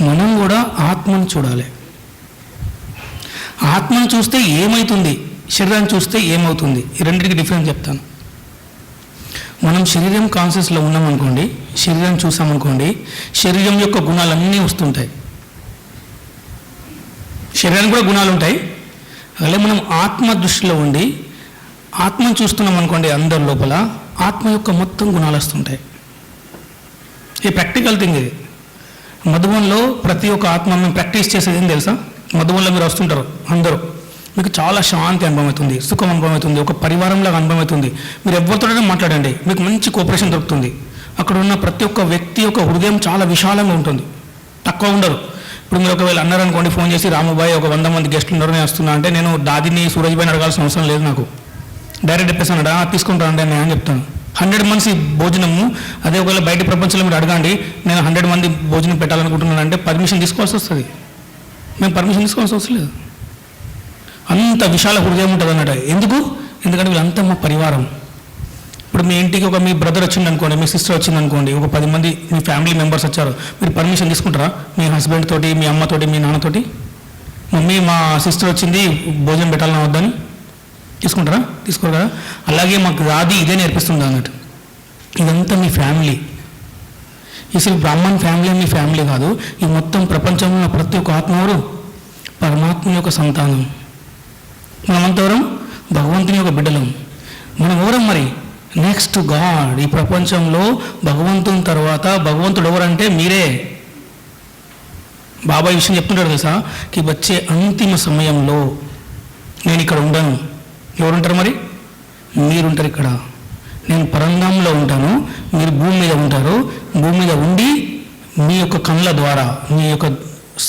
మనం కూడా ఆత్మను చూడాలి. ఆత్మను చూస్తే ఏమవుతుంది, శరీరాన్ని చూస్తే ఏమవుతుంది, ఈ రెండింటికి డిఫరెన్స్ చెప్తాను. మనం శరీరం కాన్షియస్లో ఉన్నామనుకోండి, శరీరం చూసామనుకోండి, శరీరం యొక్క గుణాలన్నీ వస్తుంటాయి. శరీరానికి కూడా గుణాలు ఉంటాయి. అలాగే మనం ఆత్మ దృష్టిలో ఉండి ఆత్మను చూస్తున్నాం అనుకోండి, అందరి లోపల ఆత్మ యొక్క మొత్తం గుణాలు వస్తుంటాయి. ఈ ప్రాక్టికల్ థింగ్ ఇది. మధువన్లో ప్రతి ఒక్క ఆత్మ మేము ప్రాక్టీస్ చేసేది ఏం తెలుసా? మధువన్లో మీరు వస్తుంటారు అందరూ, మీకు చాలా శాంతి అనుభవం అవుతుంది, సుఖం అనుభవం అవుతుంది, ఒక పరివారంలాగా అనుభవం అవుతుంది. మీరు ఎవరితోనే మాట్లాడండి, మీకు మంచి కోఆపరేషన్ దొరుకుతుంది. అక్కడ ఉన్న ప్రతి ఒక్క వ్యక్తి యొక్క హృదయం చాలా విశాలంగా ఉంటుంది, తక్కువ ఉండరు. ఇప్పుడు మీరు ఒకవేళ అన్నారనుకోండి, ఫోన్ చేసి రాముబాయ్ ఒక 100 మంది గెస్టులు ఉన్నారు నేను వస్తున్నా అంటే, నేను దాదిని సూరజ్బాయిని అడగాల్సిన అవసరం లేదు. నాకు డైరెక్ట్ చెప్పేసాను, తీసుకుంటానంటే నేను అని చెప్తాను. 100 మంది భోజనము, అదే ఒకవేళ బయట ప్రపంచంలో మీరు అడగండి, నేను 100 మంది భోజనం పెట్టాలనుకుంటున్నాను అంటే పర్మిషన్ తీసుకోవాల్సి వస్తుంది. మేము పర్మిషన్ తీసుకోవాల్సి అవసరం లేదు. అంత విశాల హృదయం ఉంటుంది అన్నట్టు. ఎందుకు? ఎందుకంటే వీళ్ళంతా మా పరివారం. ఇప్పుడు మీ ఇంటికి ఒక మీ బ్రదర్ వచ్చింది అనుకోండి, మీ సిస్టర్ వచ్చింది అనుకోండి, ఒక 10 మంది మీ ఫ్యామిలీ మెంబర్స్ వచ్చారు, మీరు పర్మిషన్ తీసుకుంటారా? మీ హస్బెండ్ తోటి, మీ అమ్మతోటి, మీ నాన్నతోటి, మమ్మీ మా సిస్టర్ వచ్చింది భోజనం పెట్టాలని వద్దని తీసుకుంటారా? తీసుకోరు కదా. అలాగే మాకు రాది ఇదే నేర్పిస్తుంది అన్నట్టు. ఇదంతా మీ ఫ్యామిలీ. అసలు బ్రాహ్మణ్ ఫ్యామిలీ మీ ఫ్యామిలీ కాదు. ఈ మొత్తం ప్రపంచంలో ప్రతి ఒక్క ఆత్మవరు పరమాత్మ యొక్క సంతానం. మనమంతవరం భగవంతుని యొక్క బిడ్డలం. మనం ఎవరం మరి? Next God. ఈ ప్రపంచంలో భగవంతుని తర్వాత భగవంతుడు ఎవరంటే మీరే. బాబా ఈ విషయం చెప్తుంటాడు తెలుసా, కి వచ్చే అంతిమ సమయంలో నేను ఇక్కడ ఉండను. ఎవరుంటారు మరి? మీరుంటారు ఇక్కడ. నేను పరంధాంలో ఉంటాను, మీరు భూమి మీద ఉంటారు. భూమి మీద ఉండి మీ యొక్క కళ్ళ ద్వారా, మీ యొక్క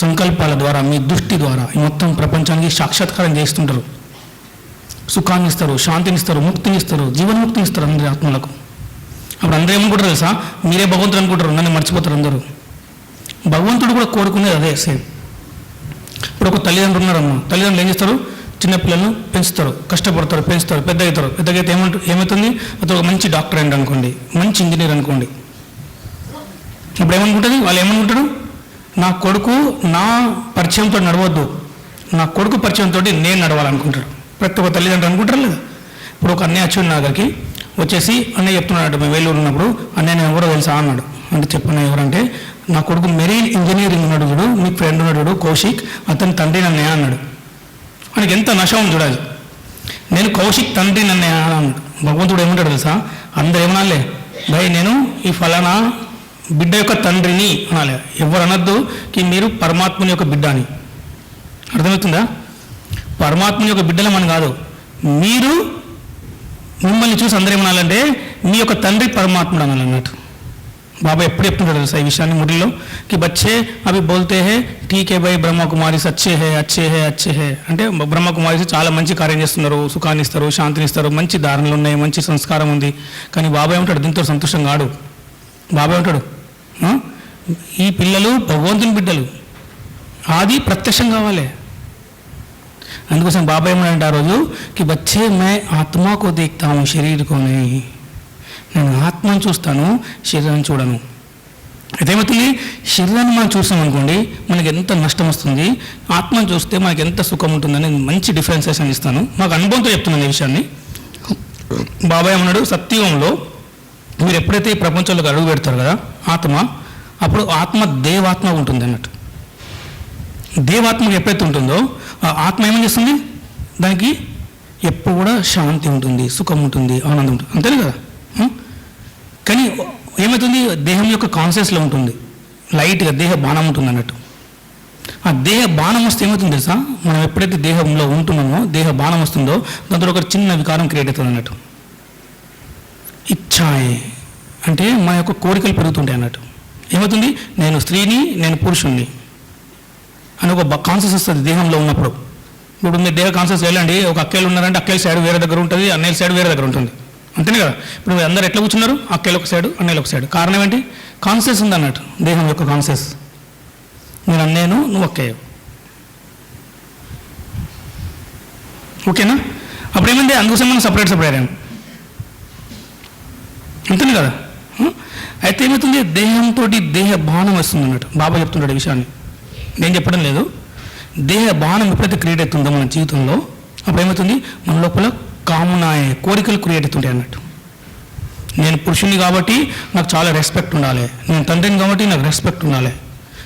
సంకల్పాల ద్వారా, మీ దృష్టి ద్వారా ఈ మొత్తం ప్రపంచానికి సాక్షాత్కారం చేస్తుంటారు. సుఖాన్ని ఇస్తారు, శాంతిని ఇస్తారు, ముక్తిని ఇస్తారు, జీవన్ముక్తిని ఇస్తారు అందరి ఆత్మలకు. అప్పుడు అందరూ ఏమనుకుంటారు తెలుసా? మీరే భగవంతుడు అనుకుంటారు, నన్ను మర్చిపోతారు అందరూ. భగవంతుడు కూడా కోరుకునేది అదే సేమ్. ఇప్పుడు ఒక తల్లిదండ్రులు ఉన్నారమ్మా, తల్లిదండ్రులు ఏం చేస్తారు? చిన్నపిల్లలను పెంచుతారు, కష్టపడతారు, పెంచుతారు, పెద్ద అవుతారు. పెద్దగా అయితే ఏమవుతుంది? అతను ఒక మంచి డాక్టర్ అయ్యండి అనుకోండి, మంచి ఇంజనీర్ అనుకోండి. ఇప్పుడు ఏమనుకుంటుంది? వాళ్ళు ఏమనుకుంటారు? నా కొడుకు నా పరిచయంతో నడవద్దు, నా కొడుకు పరిచయంతో నేను నడవాలనుకుంటాడు. ప్రతి ఒక్క తల్లిదండ్రులు అనుకుంటారు లేదా? ఇప్పుడు ఒక అన్నయ్య వచ్చి నా దగ్గరికి వచ్చేసి అన్నయ్య చెప్తున్నాడు, మేము వేలూరు ఉన్నప్పుడు, అన్నయ్య నేను ఎవరో తెలుసా అన్నాడు. అంటే చెప్పన్న ఎవరంటే, నా కొడుకు మెరీన్ ఇంజనీరింగ్ ఉన్నాడు చూడు, మీకు ఫ్రెండ్ ఉన్నాడు కౌశిక్, అతని తండ్రి నన్నయ్య అన్నాడు. మనకి ఎంత నశ ఉంది చూడాలి. నేను కౌశిక్ తండ్రి నన్నయ్య అన్నాడు. భగవంతుడు ఏమంటాడు తెలుసా? అందరు ఏమనాలే, భయ్ నేను ఈ ఫలానా బిడ్డ యొక్క తండ్రిని అనాలి. ఎవరు అనొద్దు కి మీరు పరమాత్మని యొక్క బిడ్డ అని. అర్థమవుతుందా? పరమాత్మని యొక్క బిడ్డలమని కాదు, మీరు మిమ్మల్ని చూసి అందరూ ఏమనాలంటే మీ యొక్క తండ్రి పరమాత్ముడు అనాలన్నట్టు. బాబా ఎప్పుడు చెప్తుంటాడు తెలుసా ఈ విషయాన్ని ముడిలో, కి బచ్చే అవి బోల్తే హే ఠీకే భయ్ బ్రహ్మకుమారిస్ అచ్చే హే అచ్చే హే అచ్చే హే. అంటే బ్రహ్మకుమారిస్ చాలా మంచి కార్యం చేస్తున్నారు, సుఖాన్ని ఇస్తారు, శాంతిని ఇస్తారు, మంచి దారులు ఉన్నాయి, మంచి సంస్కారం ఉంది. కానీ బాబా ఏమంటాడు? దీంతో సంతోషం కాడు. బాబా ఏమంటాడు? ఈ పిల్లలు భగవంతుని బిడ్డలు, ఆది ప్రత్యక్షం కావాలి. అందుకోసం బాబా ఏమన్నాడంటే ఆ రోజు, కి బచ్చే మే ఆత్మకో దేఖ్తాము శరీరకోనే. నేను ఆత్మను చూస్తాను, శరీరాన్ని చూడను. అయితే ఏమవుతుంది? శరీరాన్ని మనం చూస్తాం అనుకోండి, మనకి ఎంత నష్టం వస్తుంది, ఆత్మను చూస్తే మనకి ఎంత సుఖం ఉంటుందని మంచి డిఫరెన్సేషన్ ఇస్తాను. మాకు అనుభవంతో చెప్తున్నాను ఈ విషయాన్ని. బాబా ఏమన్నాడు? సత్యుగంలో మీరు ఎప్పుడైతే ఈ ప్రపంచంలోకి అడుగు పెడతారు కదా ఆత్మ, అప్పుడు ఆత్మ దేవాత్మ ఉంటుంది అన్నట్టు. దేవాత్మకు ఎప్పుడైతే ఉంటుందో ఆ ఆత్మ ఏమని చేస్తుంది? దానికి ఎప్పుడు కూడా శాంతి ఉంటుంది, సుఖం ఉంటుంది, ఆనందం ఉంటుంది, అంతేనే కదా. కానీ ఏమవుతుంది? దేహం యొక్క కాన్షియస్లో ఉంటుంది, లైట్గా దేహ బాణం ఉంటుంది అన్నట్టు. ఆ దేహ బాణం వస్తే ఏమవుతుంది తెలుసా? మనం ఎప్పుడైతే దేహంలో ఉంటున్నామో, దేహ బాణం వస్తుందో దాంతో ఒక చిన్న వికారం క్రియేట్ అవుతుంది అన్నట్టు. ఇచ్ఛాయే అంటే మన యొక్క కోరికలు పెరుగుతుంటాయి అన్నట్టు. ఏమవుతుంది? నేను స్త్రీని, నేను పురుషుణ్ణి అని ఒక కాన్షియస్ వస్తుంది దేహంలో ఉన్నప్పుడు. ఇప్పుడు మీరు దేహ కాన్షియస్ వెళ్ళండి, ఒక అక్కలు ఉన్నారంటే అక్కల సైడ్ వేరే దగ్గర ఉంటుంది, అన్నయ్యల సైడ్ వేరే దగ్గర ఉంటుంది, అంతేనే కదా. ఇప్పుడు మీరు అందరు ఎట్లా కూర్చున్నారు? అక్కలు ఒక సైడు, అన్నయ్యలు ఒక సైడు. కారణం ఏంటి? కాన్షియస్ ఉంది అన్నట్టు, దేహం యొక్క కాన్షియస్. నేను అన్నయ్యను, నువ్వు అక్కయ్య. ఓకేనా? అప్పుడు ఏమైంది? అందుకోసం మనం సపరేట్ అయ్యాను, అంతేనే కదా. అయితే ఏమవుతుంది? దేహంతో దేహ బాణం వస్తుంది అన్నట్టు. బాబా చెప్తున్నాడు ఈ విషయాన్ని. నేను చెప్పడం లేదు. దేహ బాణం ఎప్పుడైతే క్రియేట్ అవుతుందో మన జీవితంలో, అప్పుడు ఏమవుతుంది, మన లోపల కామనాయ కోరికలు క్రియేట్ అవుతుంటాయి అన్నట్టు. నేను పురుషుని కాబట్టి నాకు చాలా రెస్పెక్ట్ ఉండాలి, నేను తండ్రిని కాబట్టి నాకు రెస్పెక్ట్ ఉండాలి,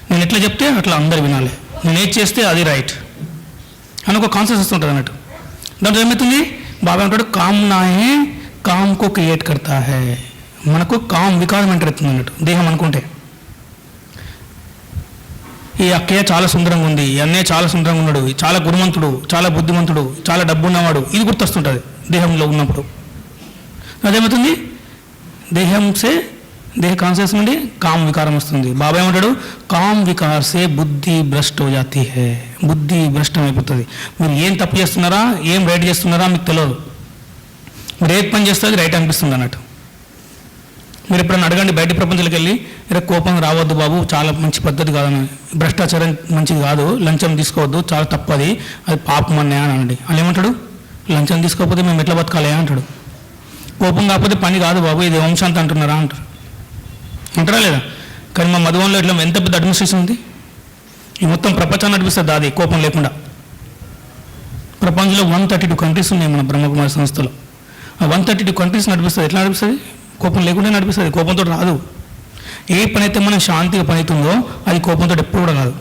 నేను ఎట్లా చెప్తే అట్లా అందరు వినాలి, నేను ఏది చేస్తే అది రైట్ అని ఒక కాన్సెప్ట్ వస్తుంటుంది అన్నట్టు. దాంట్లో ఏమవుతుంది, బాబా అంటాడు కామనాయే కామ్కో క్రియేట్ కర్తా హై. మనకు కామ్ వికారం ఎంటర్ అవుతుంది అన్నట్టు. దేహం అనుకుంటే ఈ అక్కయ్య చాలా సుందరంగా ఉంది, ఈ అన్నయ్య చాలా సుందరంగా ఉన్నాడు, చాలా గుణవంతుడు, చాలా బుద్ధిమంతుడు, చాలా డబ్బు ఉన్నవాడు, ఇది గుర్తొస్తుంటుంది దేహంలో ఉన్నప్పుడు. అదేమవుతుంది, దేహ కాన్షియస్ నుండి కామ్ వికారం వస్తుంది. బాబా ఏమంటాడు, కామ్ వికార్ సే బుద్ధి భ్రష్ట్ హో జాతీ హై. బుద్ధి భ్రష్టం అయిపోతుంది. మీరు ఏం తప్పు చేస్తున్నారా, ఏం రైట్ చేస్తున్నారా మీకు తెలియదు. మీరు ఏది పని చేస్తే అది రైట్ అనిపిస్తుంది అన్నట్టు. మీరు ఎప్పుడన్నా అడగండి బయట ప్రపంచాలకు వెళ్ళి, ఇలా కోపం రావద్దు బాబు, చాలా మంచి పద్ధతి కాదని, భ్రష్టాచారం మంచిది కాదు, లంచం తీసుకోవద్దు, చాలా తప్పది, అది పాపం అన్నయ్య అని అనండి. వాళ్ళు ఏమంటాడు, లంచం తీసుకోకపోతే మేము ఎట్లా బతకాలి అంటాడు. కోపం కాకపోతే పని కాదు బాబు, ఇది వంశాంతం అంటున్నారా అంటారు. అంటారా లేదా? కానీ మా మధువన్లో ఇట్లా ఎంత పెద్ద అడ్మినిస్ట్రేషన్ ఉంది, ఈ మొత్తం ప్రపంచాన్ని నడిపిస్తుంది అది కోపం లేకుండా. ప్రపంచంలో 132 కంట్రీస్ ఉన్నాయి మన బ్రహ్మకుమారి సంస్థలో. ఆ 132 కంట్రీస్ నడిపిస్తుంది. ఎట్లా నడిపిస్తుంది? కోపం లేకుండా నడిపిస్తుంది, కోపంతో రాదు. ఏ పని అయితే మనం శాంతిగా పని అవుతుందో అది కోపంతో ఎప్పుడు కూడా కాదు.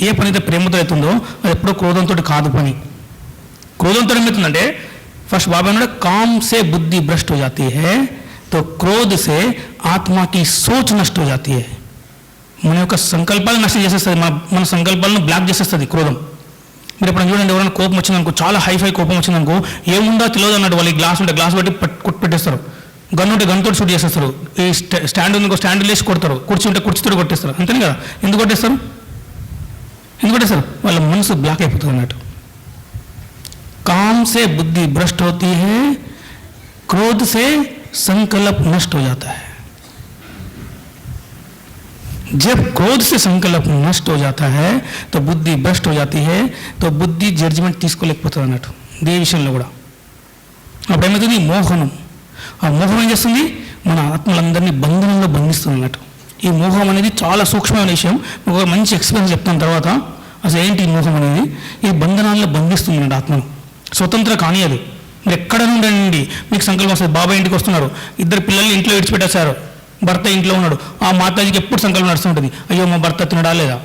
ఏ పని అయితే ప్రేమతో అవుతుందో అది ఎప్పుడో క్రోధంతో కాదు పని. క్రోధంతో ఏమవుతుందంటే, ఫస్ట్ బాబా అన్నాడు కామ్ సే బుద్ధి భ్రష్ట్ హో జాతీ హై, తో క్రోధ్ సే ఆత్మ की सोच नष्ट हो जाती है. మన యొక్క సంకల్పాలను నష్టం చేసేస్తుంది, మన సంకల్పాలను బ్లాక్ చేసేస్తుంది క్రోధం. మీరు ఎప్పుడైనా చూడండి, ఎవరైనా కోపం వచ్చిందనుకో, చాలా హైఫై కోపం వచ్చిందనుకో, ఏముందో తెలియదు అన్నాడు, వాళ్ళు గ్లాస్ ఉంటే గ్లాస్ బట్టి కొట్టి పెట్టేస్తారు, గన్ను ఉంటే గన్తో షూట్ చేసేస్తారు, ఈ స్టాండ్ ఉందనుకో స్టాండ్ లేసి కొడతారు, కుర్చీ ఉంటే కుర్చీతో కొట్టేస్తారు. అంతేనే కదా? ఎందుకు కొట్టేస్తారు? వాళ్ళ మనసు బ్లాక్ అయిపోతుంది అన్నట్టు. కామ్ సే బుద్ధి భ్రష్ట్ హోతీ హై, క్రోధ్ సే संकल्प नष्ट हो जाता है. जब क्रोध से संकल्प नष्ट हो जाता है तो बुद्धि भ्रष्ट हो जाती है. तो बुद्धि जడ్జిమెంట్ తీసుకోలేకపోతుంది అన్నట్టు ఏ విషయంలో కూడా. అప్పుడు ఏమవుతుంది, మోహనం. ఆ మోహం ఏం చేస్తుంది, మన ఆత్మలందరినీ బంధనంలో బంధిస్తుంది అన్నట్టు. ఈ మోహం అనేది చాలా సూక్ష్మమైన విషయం. ఒక మంచి ఎక్స్పీరియన్స్ చెప్తాను తర్వాత. అసలు ఏంటి ఈ మోహం అనేది? ఈ బంధనాల్లో బంధిస్తుంది అన్నట్టు ఆత్మను. స్వతంత్ర కానీ అది మీరు ఎక్కడ నుండి మీకు సంకల్పం వస్తుంది. బాబా ఇంటికి వస్తున్నారు, ఇద్దరు పిల్లల్ని ఇంట్లో విడిచిపెట్టేశారు, భర్త ఇంట్లో ఉన్నాడు. ఆ మాతాజీకి ఎప్పుడు సంకల్పం నడుస్తుంటుంది, అయ్యో మా భర్త తినడా లేదా,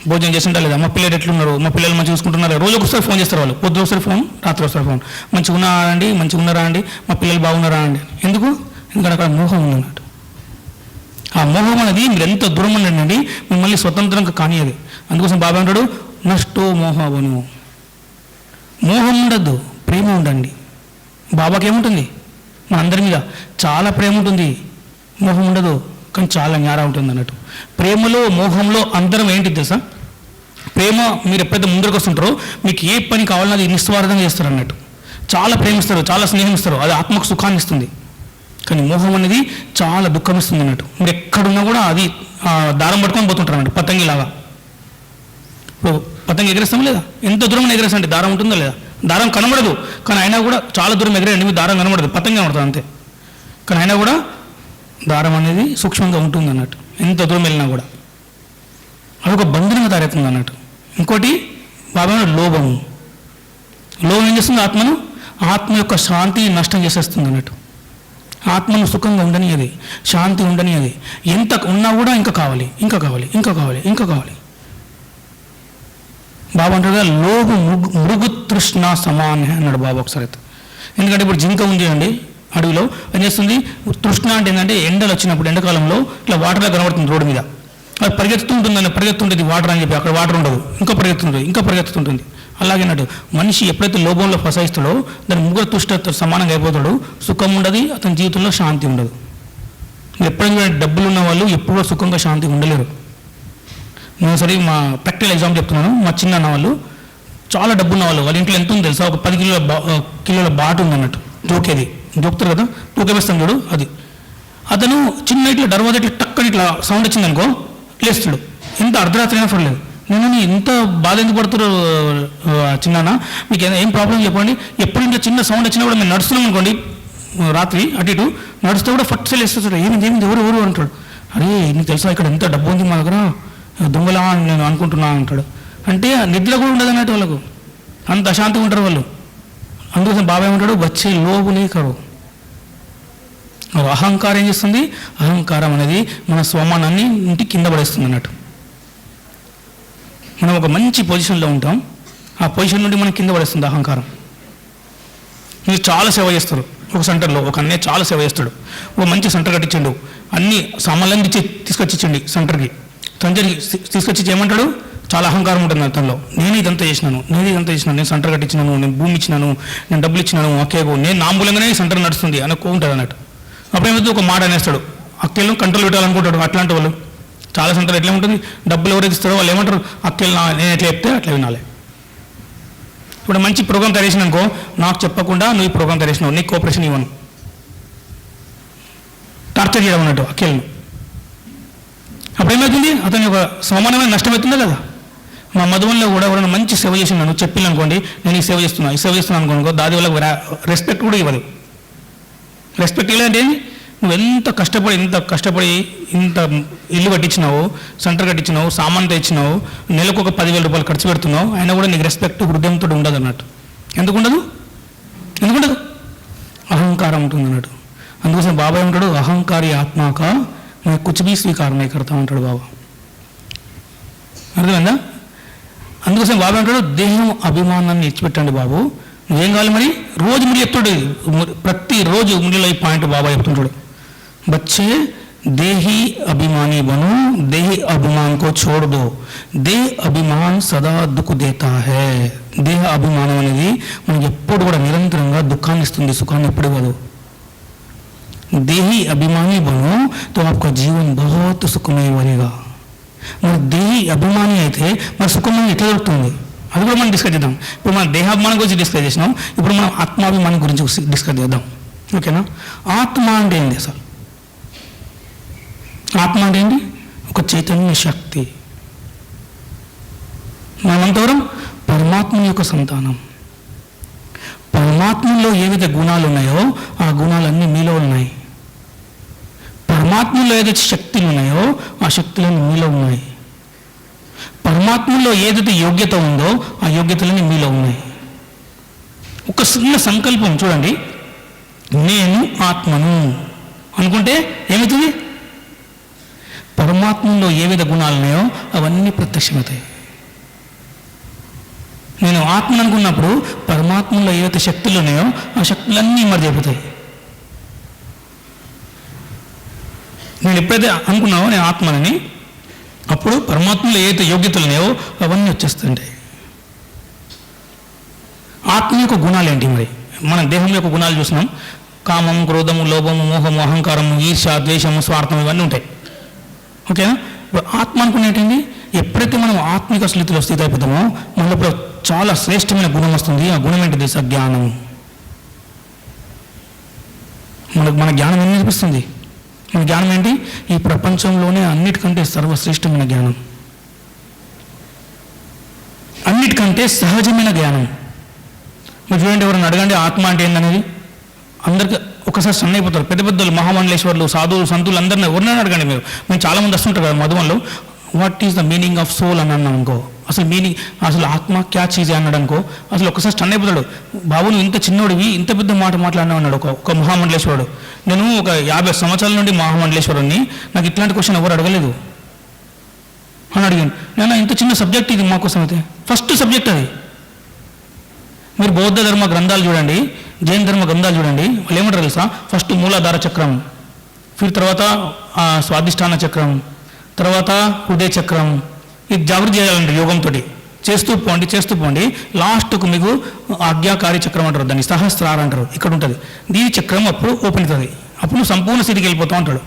భోజనం చేసిండా లేదా, మా పిల్లలు ఎట్లున్నారు, మా పిల్లలు మంచిగా చూసుకుంటున్నారు. రోజు ఒకసారి ఫోన్ చేస్తారు వాళ్ళు, పొద్దు ఒకసారి ఫోన్, రాత్రి ఒకసారి ఫోన్, మంచిగా ఉన్నారా అండి, మంచిగా ఉన్నారా అండి, మా పిల్లలు బాగున్నారా అండి. ఎందుకు? ఎందుకంటే అక్కడ మోహం ఉందన్నట్టు. ఆ మోహం అనేది మీరు ఎంత దూరం ఉండండి మిమ్మల్ని స్వతంత్రంగా కానీ అది. అందుకోసం బాబా అంటాడు నష్టో మోహవను. మోహం ఉండద్దు, ప్రేమ ఉండండి. బాబాకి ఏముంటుంది, మన అందరి మీద చాలా ప్రేమ ఉంటుంది, మోహం ఉండదు, కానీ చాలా న్యారా ఉంటుంది అన్నట్టు. ప్రేమలో మోహంలో అందరం ఏంటి తెలుసా? ప్రేమ మీరు ఎప్పుడైతే ముందరకు వస్తుంటారో మీకు ఏ పని కావాలన్నా అది నిస్వార్థంగా చేస్తారు అన్నట్టు. చాలా ప్రేమిస్తారు, చాలా స్నేహం ఇస్తారు, అది ఆత్మకు సుఖాన్ని ఇస్తుంది. కానీ మోహం అనేది చాలా దుఃఖం ఇస్తుంది అన్నట్టు. మీరు ఎక్కడున్నా కూడా అది దారం పట్టుకొని పోతుంటారు అన్నట్టు, పతంగిలాగా. ఇప్పుడు పతంగి ఎగరేస్తాం లేదా, ఎంత దూరం ఎగరేస్తాండి, దారం ఉంటుందా లేదా? దారం కనబడదు, కానీ అయినా కూడా చాలా దూరం ఎగరేయండి, మీకు దారం కనబడదు, పతంగి కనబడుతుంది అంతే. కానీ అయినా కూడా దారం అనేది సూక్ష్మంగా ఉంటుంది అన్నట్టు, ఎంత దూరం వెళ్ళినా కూడా. అదొక బంధనంగా తయారవుతుంది అన్నట్టు. ఇంకోటి బాబా లోభం. లోభం ఏం చేస్తుంది? ఆత్మ యొక్క శాంతి నష్టం చేసేస్తుంది అన్నట్టు. ఆత్మను సుఖంగా ఉండని అది, శాంతి ఉండని అది. ఎంత ఉన్నా కూడా ఇంకా కావాలి, ఇంకా కావాలి, ఇంకా కావాలి, ఇంకా కావాలి. బాబా అంటారు లోభ మృగు తృష్ణ సమాన్ అన్నాడు బాబా ఒకసారి. ఎందుకంటే ఇప్పుడు జింక ఉంది అండి అడవిలో, ఏం చేస్తుంది, తృష్ణ అంటే ఏంటంటే ఎండలు వచ్చినప్పుడు ఎండాకాలంలో ఇట్లా వాటర్గా కనబడుతుంది రోడ్డు మీద, అది పరిగెత్తుంటుందని పరిగెత్తుంటుంది వాటర్ అని చెప్పి, అక్కడ వాటర్ ఉండదు, ఇంకా పరిగెత్తుంటుంది, ఇంకా పరిగెత్తుంటుంది. అలాగే అన్నట్టు మనిషి ఎప్పుడైతే లోభంలో ఫసాయిస్తాడో దాని ముగ్గురు తృష్టితో సమానంగా అయిపోతాడు, సుఖం ఉండదు, అతని జీవితంలో శాంతి ఉండదు. ఎప్పుడైనా డబ్బులు ఉన్న వాళ్ళు ఎప్పుడూ సుఖంగా శాంతిగా ఉండలేరు. నేను సరే మా ప్రాక్టికల్ ఎగ్జామ్ చెప్తున్నాను. మా చిన్న వాళ్ళు చాలా డబ్బు ఉన్న వాళ్ళు, వాళ్ళ ఇంట్లో ఎంత ఉంది తెలుసా, ఒక 10 కిలోల బాట ఉంది అన్నట్టు, జోకేది జోకుతారు కదా, తూకవేస్తాం చూడు అది. అతను చిన్న ఇట్లా దర్వాజా ఇట్లా టక్కని ఇట్లా సౌండ్ వచ్చిందనుకో లేస్తాడు, ఎంత అర్ధరాత్రి అయినా పర్లేదు. నేను ఇంత బాధ ఎందుకు పడుతున్నారు చిన్న, మీకు ఏం ప్రాబ్లం చెప్పండి. ఎప్పుడు ఇంట్లో చిన్న సౌండ్ వచ్చినా కూడా మేము నడుస్తున్నాం అనుకోండి, రాత్రి అటు ఇటు నడుస్తూ కూడా ఫస్ట్ వేస్తాడు, ఏమింది ఎవరు అంటాడు. అరే నీకు తెలుసా ఇక్కడ ఎంత డబ్బు ఉంది మా దగ్గర, దొంగలా అని నేను అనుకుంటున్నాను అంటాడు. అంటే నిద్ర కూడా ఉండదు అన్నట్టు వాళ్ళకు, అంత అశాంతిగా ఉంటారు వాళ్ళు. అందుకోసం బాబా ఏమంటాడు, వచ్చే లోబు నీ కరు. అహంకారం ఏం చేస్తుంది? అహంకారం అనేది మన స్వమానాన్ని ఇంటి కింద పడేస్తుంది అన్నట్టు. మనం ఒక మంచి పొజిషన్లో ఉంటాం, ఆ పొజిషన్ నుండి మనం కింద పడేస్తుంది అహంకారం. మీరు చాలా సేవ చేస్తారు ఒక సెంటర్లో, ఒక అన్నయ్య చాలా సేవ చేస్తాడు, ఓ మంచి సెంటర్ కట్టించండు, అన్ని సామాన్లన్నీ తీసుకొచ్చి ఇచ్చండి సెంటర్కి. సెంటర్కి తీసుకొచ్చి ఏమంటాడు, చాలా అహంకారం ఉంటుంది అతనిలో. నేను ఇదంతా చేసినాను, నేను సెంటర్ కట్టించినాను, నేను భూమి ఇచ్చినాను, నేను డబ్బులు ఇచ్చినాను అక్కేకు, నేను నా మూలంగానే సెంటర్ నడుస్తుంది అని ఉంటుంది అన్నట్టు. అప్పుడేమైతే ఒక మాట అనేస్తాడు, అక్కేళ్ళను కంట్రోల్ పెట్టాలనుకుంటాడు. అట్లాంటి వాళ్ళు చాలా సెంటర్ ఎట్లా ఉంటుంది, డబ్బులు ఎవరైతే ఇస్తారో వాళ్ళు ఏమంటారు, అక్కేళ్ళు నేను ఎట్లా చెప్తే అట్లా వినాలి. ఇప్పుడు మంచి ప్రోగ్రామ్ తయారు చేసినానుకో, నాకు చెప్పకుండా నువ్వు ఈ ప్రోగ్రామ్ తయారు చేసినావు, నీకు కోఆపరేషన్ ఇవ్వను, టార్చర్ చేయడం అన్నట్టు అక్కేళ్ళను. అప్పుడేమవుతుంది, అతని ఒక సమానమైన నష్టం అవుతుందా కదా. మా మధువన్లో కూడా ఎవరైనా మంచి సేవ చేసినాను చెప్పింది అనుకోండి, నేను ఈ సేవ చేస్తున్నాను అనుకో, దాని వల్ల రెస్పెక్ట్ కూడా ఇవ్వదు. రెస్పెక్ట్ ఇవ్వాలంటే నువ్వు ఎంత కష్టపడి ఇంత ఇల్లు కట్టించినావు, సెంటర్ కట్టించినావు, సామాన్ తెచ్చినావు, నెలకు ఒక 10,000 రూపాయలు ఖర్చు పెడుతున్నావు, అయినా కూడా నీకు రెస్పెక్ట్ హృదయంతో ఉండదు అన్నట్టు. ఎందుకుండదు? అహంకారం ఉంటుంది అన్నట్టు. అందుకోసం బాబా ఏమంటాడు, అహంకారి ఆత్మాక నేను కుచ్బీ స్వీకారం కడతా ఉంటాడు బాబా. అర్థమైందా? అందుకోసం బాబా అంటాడు, దేహం అభిమానాన్ని ఇచ్చిపెట్టండి బాబు, నువ్వేం కావాలి మరి. రోజు ముడి చెప్తాడు, ప్రతిరోజు ముడిలో ఈ పాయింట్ బాబా చెప్తుంటాడు, బచ్చే దేహి అభిమాని బను, దేహి అభిమాన్ కో छोड़ दो, దేహ అభిమాన్ సదా దుఃఖ దేతా హై. దేహ అభిమానం అనేది మనకి ఎప్పుడు కూడా నిరంతరంగా దుఃఖాన్ని ఇస్తుంది, సుఖాన్ని ఎప్పుడు ఇవ్వదు. దేహి అభిమాని బను తో आपका जीवन बहुत सुखमय बनेगा. మరి దేహి అభిమాని అయితే మరి సుఖం ఎట్లా దొరుకుతుంది, అది కూడా మనం డిస్కస్ చేద్దాం. ఇప్పుడు మనం దేహాభిమానం గురించి డిస్కస్ చేసినాం, ఇప్పుడు మనం ఆత్మాభిమానం గురించి డిస్కస్ చేద్దాం. ఓకేనా? ఆత్మ అంటే ఏంటి అసలు? ఆత్మ అంటే ఏంటి? ఒక చైతన్య శక్తి. మనమంతవరం పరమాత్మ యొక్క సంతానం. పరమాత్మలో ఏవైతే గుణాలు ఉన్నాయో ఆ గుణాలన్నీ మీలో ఉన్నాయి. పరమాత్మలో ఏదైతే శక్తులు ఉన్నాయో ఆ శక్తులన్నీ మీలో ఉన్నాయి. పరమాత్మలో ఏదైతే యోగ్యత ఉందో ఆ యోగ్యతలన్నీ మీలో ఉన్నాయి. ఒక చిన్న సంకల్పం చూడండి, నేను ఆత్మను అనుకుంటే ఏమవుతుంది? పరమాత్మలో ఏవిధ గుణాలు ఉన్నాయో అవన్నీ ప్రత్యక్షమవుతాయి. నేను ఆత్మను అనుకున్నప్పుడు పరమాత్మలో ఏవైతే శక్తులు ఉన్నాయో ఆ శక్తులన్నీ మర్చిపోతాయి. నేను ఎప్పుడైతే అనుకున్నావో నేను ఆత్మనని, అప్పుడు పరమాత్మలో ఏదైతే యోగ్యతలు ఉన్నాయో అవన్నీ వచ్చేస్తుంటాయి. ఆత్మ యొక్క గుణాలు ఏంటి మరి? మన దేహం యొక్క గుణాలు చూసినాం, కామం, క్రోధము, లోభము, మోహము, అహంకారము, ఈర్ష, ద్వేషము, స్వార్థం ఇవన్నీ ఉంటాయి. ఓకేనా? ఇప్పుడు ఆత్మ అనుకునేటండి, ఎప్పుడైతే మనం ఆత్మిక స్థితిలో స్థితి అయిపోతామో మనలో చాలా శ్రేష్టమైన గుణం వస్తుంది. ఆ గుణం ఏంటి తెలుసా? జ్ఞానం. మన జ్ఞానం ఏం నేర్పిస్తుంది? మన జ్ఞానం ఏంటి? ఈ ప్రపంచంలోనే అన్నిటికంటే సర్వశ్రేష్టమైన జ్ఞానం, అన్నిటికంటే సహజమైన జ్ఞానం. మీరు చూడండి, ఎవరైనా అడగండి ఆత్మ అంటే ఏంటనేది, అందరికీ ఒకసారి సన్న అయిపోతారు. పెద్ద పెద్దలు, మహామండలేశ్వర్లు, సాధువులు, సంతులు అందరినీ ఎవరినైనా అడగండి. మేము చాలామంది వస్తుంటారు కదా మధువన్లో, what is the meaning of soul అని అన్నాం అనుకో, అసలు ఆత్మ క్యా చీజ్ అన్నాడు అనుకో, అసలు ఒకసారి స్టన్ అయిపోతాడు. బాబు నువ్వు ఇంత చిన్నోడివి ఇంత పెద్ద మాట మాట్లాడినా అన్నాడు ఒక మహామండలేశ్వరుడు. నేను ఒక 50 సంవత్సరాల నుండి మహామండలేశ్వరుడిని, నాకు ఇట్లాంటి క్వశ్చన్ ఎవరు అడగలేదు అని అడిగాను. నేను ఇంత చిన్న సబ్జెక్ట్ ఇది మా కోసం అయితే ఫస్ట్ సబ్జెక్ట్ అది. మీరు బౌద్ధ ధర్మ గ్రంథాలు చూడండి, జైన ధర్మ గ్రంథాలు చూడండి, వాళ్ళు ఏమంటారు తెలుసా? ఫస్ట్ మూలాధార చక్రం, తర్వాత స్వాధిష్టాన చక్రం, తర్వాత హృదయ చక్రం. ఇది జాగృతి చేయాలంటే యోగంతో చేస్తూ పోండి. లాస్ట్కు మీకు ఆజ్ఞాకారి చక్రం అంటారు, దాన్ని సహస్రార అంటారు, ఇక్కడ ఉంటుంది. దీని చక్రం అప్పుడు ఓపెన్ అవుతుంది, అప్పుడు నువ్వు సంపూర్ణ స్థితికి వెళ్ళిపోతూ ఉంటాడు.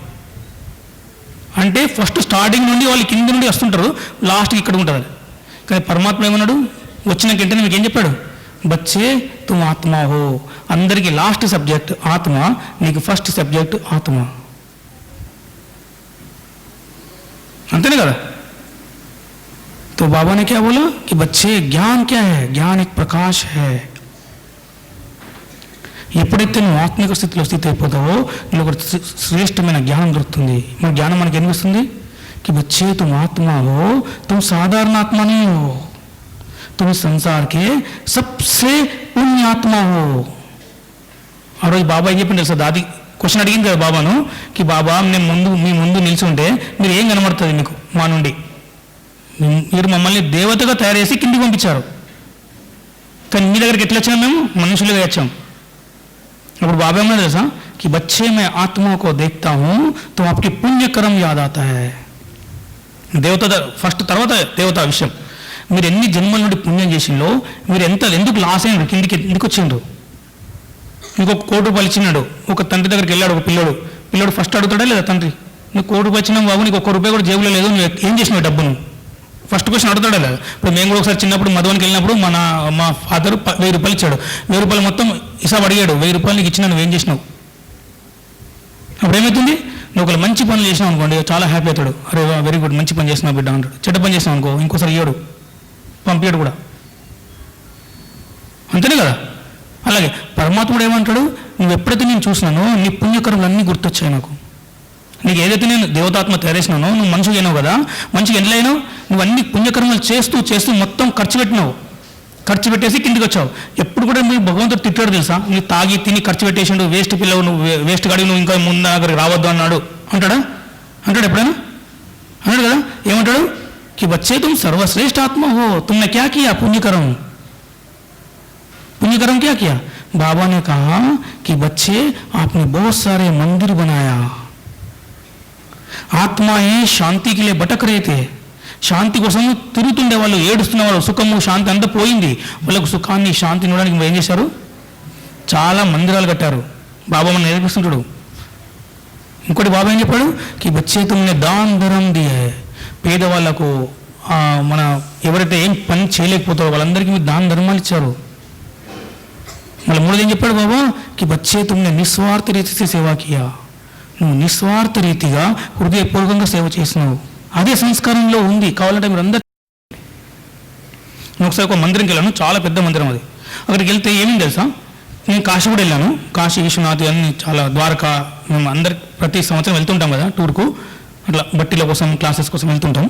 అంటే ఫస్ట్ స్టార్టింగ్ నుండి వాళ్ళు కింద నుండి వస్తుంటారు, లాస్ట్కి ఇక్కడ ఉంటుంది. కానీ పరమాత్మ ఏమన్నాడు? వచ్చిన వెంటనే మీకు ఏం చెప్పాడు? బచ్చే తుమ్ ఆత్మా హో. అందరికీ లాస్ట్ సబ్జెక్ట్ ఆత్మ, నీకు ఫస్ట్ సబ్జెక్ట్ ఆత్మ. అంతేనే కదా? तो बाबा ने क्या बोला कि बच्चे ज्ञान क्या है? ज्ञान एक प्रकाश है. ఎప్పుడైతే నువ్వు ఆత్మిక స్థితిలో స్థితి అయిపోతావో నీకు ఒక శ్రేష్టమైన జ్ఞానం దొరుకుతుంది. మన జ్ఞానం మనకి ఏం వస్తుంది? कि बच्चे तुम आत्मा हो, तुम साधारण आत्मा नहीं हो. तुम संसार के सबसे पुण्यात्मा हो. ఆ రోజు బాబా ఏం చెప్పింది తెలుసా, దాది క్వశ్చన్ అడిగింది కదా బాబాను, కి బాబా నేను మీ ముందు నిల్చుంటే మీరు ఏం కనబడుతుంది మీకు మా నుండి? మీరు మమ్మల్ని దేవతగా తయారు చేసి కిందికి పంపించారు, కానీ మీ దగ్గరికి ఎట్లా వచ్చాము? మేము మనుషులుగా వచ్చాం. అప్పుడు బాబా ఏమన్నా తెలుసా, कि बच्चे मैं आत्मा को देखता हूँ तो आपकी पुण्य कर्म याद आता है. దేవత ఫస్ట్, తర్వాత దేవత విషయం. మీరు ఎన్ని జన్మల నుండి పుణ్యం చేసిందో, మీరు ఎందుకు లాస్ అయినారు, కిందికి ఎందుకు వచ్చిండ్రు? మీకు ఒక ₹1,00,00,000 ఇచ్చినాడు, ఒక తండ్రి దగ్గరికి వెళ్ళాడు ఒక పిల్లడు ఫస్ట్ అడుగుతాడా లేదా తండ్రి, నీకు ₹1,00,00,000 ఇచ్చినా బాబు, నీకు ₹1 కూడా జేబులో లేదు, నువ్వు ఏం చేసినావు డబ్బును? ఫస్ట్ క్వశ్చన్ అడుగుతాడా లేదా? ఇప్పుడు మేము కూడా ఒకసారి చిన్నప్పుడు మధువనికి వెళ్ళినప్పుడు మా ఫాదర్ ₹1,000 ఇచ్చాడు. ₹1,000 మొత్తం హిసాబ్ అడిగాడు, ₹1,000 నీకు ఇచ్చినా నువ్వేం చేసినావు? అప్పుడు ఏమవుతుంది? నువ్వు ఒకళ్ళు మంచి పనులు చేసినావు అనుకోండి, చాలా హ్యాపీ అవుతాడు, అరే వెరీ గుడ్ మంచి పని చేసినావు బిడ్డ అంటాడు. చెడ్డ పని చేసినావు అనుకో ఇంకోసారి ఇయ్యడు, పంపించాడు కూడా. అంతేనే కదా? అలాగే పరమాత్ముడు ఏమంటాడు, నువ్వు ఎప్పుడైతే నేను చూసినానో నీ పుణ్యకర్మలు అన్నీ గుర్తొచ్చాయి నాకు. నీకు ఏదైతే నేను దేవతాత్మ తయారేసినానో, నువ్వు మంచిగా అయినావు కదా, మంచిగా ఎట్లయినావు, నువ్వు అన్ని పుణ్యకర్మలు చేస్తూ చేస్తూ మొత్తం ఖర్చు పెట్టినావు, ఖర్చు పెట్టేసి కిందికి వచ్చావు. ఎప్పుడు కూడా మీరు భగవంతుడు తిట్టాడు తెలుసా, నువ్వు తాగి తిని ఖర్చు పెట్టేసిండు, వేస్ట్ పిల్లవు, నువ్వు వేస్ట్ గాడి, నువ్వు ఇంకా ముందు దగ్గరికి రావద్దు అన్నాడు అంటాడా? అంటాడు ఎప్పుడైనా? అన్నాడు కదా. ఏమంటాడు, కి బచ్చే తుమ్ సర్వశ్రేష్ఠ ఆత్మ హో, తుమ్నే క్యా కియా పుణ్యకరం, पुण्यकर्म क्या किया? बाबा ने कहा कि बच्चे आपने बहुत सारे मंदिर बनाया, ఆత్మాయే శాంతికి లే భటక రేతే, శాంతి కోసం తిరుగుతుండే వాళ్ళు, ఏడుస్తున్న వాళ్ళు, సుఖము శాంతి అంతా పోయింది, వాళ్ళకు సుఖాన్ని శాంతిని ఇవ్వడానికి ఏం చేశారు? చాలా మందిరాలు కట్టారు. బాబా మనం నేర్పిస్తుంటాడు. ఇంకోటి బాబా ఏం చెప్పాడు, కి బచ్చే తుమ్నే దాన్ ధరం దియే, పేదవాళ్ళకు మన ఎవరైతే ఏం పని చేయలేకపోతారో వాళ్ళందరికీ మీరు దాన ధర్మాలు ఇచ్చారు. మళ్ళీ మూడోది ఏం చెప్పాడు బాబా, కి బచ్చే తుమ్నే నిస్వార్థ రీతితో సేవా కియా, నువ్వు నిస్వార్థ రీతిగా హృదయపూర్వకంగా సేవ చేసినావు. అదే సంస్కారంలో ఉంది. కావాలంటే మీరు అందరు, నేను ఒకసారి ఒక మందిరంకి వెళ్ళాను, చాలా పెద్ద మందిరం అది. అక్కడికి వెళ్తే ఏమేమి తెలుసా, నేను కాశీ కూడా వెళ్ళాను, కాశీ విశ్వనాథ్ అన్ని చాలా, ద్వారకా, మేము అందరు ప్రతి సంవత్సరం వెళ్తుంటాం కదా టూర్కు, అట్లా బట్టీల కోసం క్లాసెస్ కోసం వెళ్తుంటాం.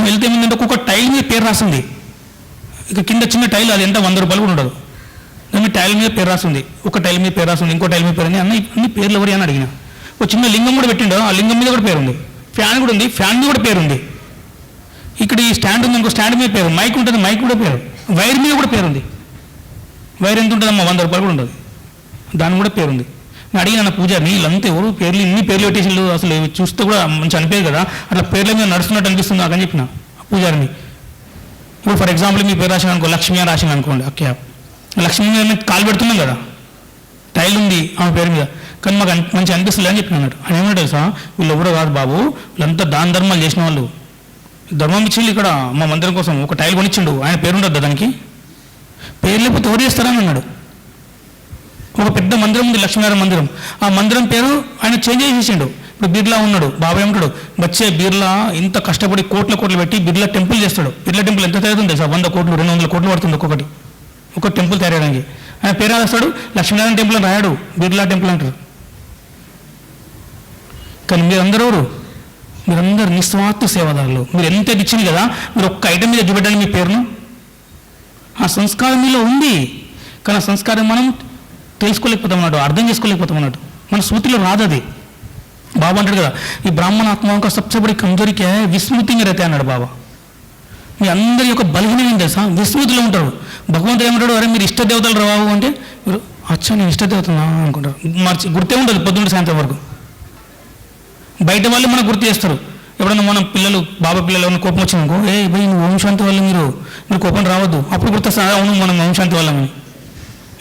వెళ్తే ఏమిటంటే ఒక్కొక్క టైల్ మీద పేరు రాసింది, ఇక కింద చిన్న టైల్, అది ఎంత ₹100 కూడా ఉండదు, దాని టైల్ మీద పేరు రాసింది, ఒక టైల్ మీద పేరు రాసింది, ఇంకో టైల్ మీద పేరు ఉంది. అన్ని పేర్లు ఎవరి అని అడిగిన, ఒక చిన్న లింగం కూడా పెట్టిండో, ఆ లింగం మీద కూడా పేరు ఉంది, ఫ్యాన్ కూడా ఉంది, ఫ్యాన్ మీద కూడా పేరు ఉంది, ఇక్కడ ఈ స్టాండ్ ఉంది, ఇంకో స్టాండ్ మీద పేరు, మైక్ ఉంటుంది, మైక్ కూడా పేరు, వైర్ మీద కూడా పేరు ఉంది, వైర్ ఎంత ఉంటుందమ్మా ₹100 కూడా ఉండదు, దాని కూడా పేరు ఉంది. నేను అడిగిన పూజారిని, వీళ్ళంతా ఎవరు పేర్లు, ఇన్ని పేర్లు పెట్టేసి అసలు చూస్తే కూడా మంచి అనిపేది కదా, అట్లా పేర్ల మీద నడుస్తున్నట్టు అనిపిస్తుంది నాకు అని చెప్పిన పూజారిని. ఇప్పుడు ఫర్ ఎగ్జాంపుల్ మీ పేరు రాసిన అనుకో, లక్ష్మీ అని రాసిన అనుకోండి, ఓకే లక్ష్మీ మీద కాలు పెడుతున్నాం కదా, టైల్ ఉంది ఆమె పేరు మీద, కానీ మాకు మంచి అనిపిస్తుంది అని చెప్పిన అన్నట్టు. ఆయన ఏమంటే తెలుసా, వీళ్ళు ఎవరో కాదు బాబు, వీళ్ళంతా దాన ధర్మాలు చేసిన వాళ్ళు, ధర్మం ఇచ్చిండు ఇక్కడ మా మందిరం కోసం, ఒక టైల్ కొనిచ్చిండు, ఆయన పేరు ఉండద్దా దానికి? పేరు లేకపోతే ఎవరు చేస్తారని అన్నాడు. ఒక పెద్ద మందిరం ఉంది, లక్ష్మీనారాయణ మందిరం, ఆ మందిరం పేరు ఆయన చేంజ్ చేసేసిండు. ఇప్పుడు బిర్లా ఉన్నాడు, బాబా ఏమంటాడు, బచ్చే బిర్లా ఇంత కష్టపడి కోట్లు పెట్టి బిర్లా టెంపుల్ చేస్తాడు. బిర్లా టెంపుల్ ఎంత తయారుంది సార్, 100 కోట్లు 200 కోట్లు పడుతుంది ఒక టెంపుల్ తయారడానికి. ఆయన పేరు రాస్తాడు, లక్ష్మీనారాయణ టెంపుల్ అని రాయాడు, బిర్లా టెంపుల్ అంటారు. కానీ మీరందరూ నిస్వార్థ సేవాదారులు, మీరు ఎంత ఇచ్చింది కదా, మీరు ఒక్క ఐటమ్ మీద చూపెట్టండి మీ పేరును. ఆ సంస్కారం మీలో ఉంది, కానీ ఆ సంస్కారం మనం తెలుసుకోలేకపోతాం అన్నట్టు, అర్థం చేసుకోలేకపోతాం అన్నట్టు, మన స్మృతిలో రాదు అది. బాబా అంటాడు కదా, ఈ బ్రాహ్మణ ఆత్మ సబ్సే బడి కమ్జోరీకే విస్మృతిగా రైతే అన్నాడు బాబా. మీ అందరి యొక్క బలహీనం ఏం తెలుసా, విస్మృతిలో ఉంటారు. భగవంతుడు ఏమంటాడు, అరే మీరు ఇష్ట దేవతలు రావు అంటే, మీరు అచ్చా నేను ఇష్ట దేవతనా అనుకుంటారు, గుర్తే ఉండదు పొద్దున్న సాయంత్రం వరకు. బయట వాళ్ళు మనకు గుర్తు చేస్తారు. ఎప్పుడన్నా మన పిల్లలు, బాబా పిల్లలు ఏమైనా కోపం వచ్చిందనుకో, ఏ భయ్ నువ్వు ఓంశాంతి వల్ల మీరు కోపం రావద్దు, అప్పుడు గుర్తొస్తుంది, అవును మనం ఓంశాంతి వాళ్ళమని,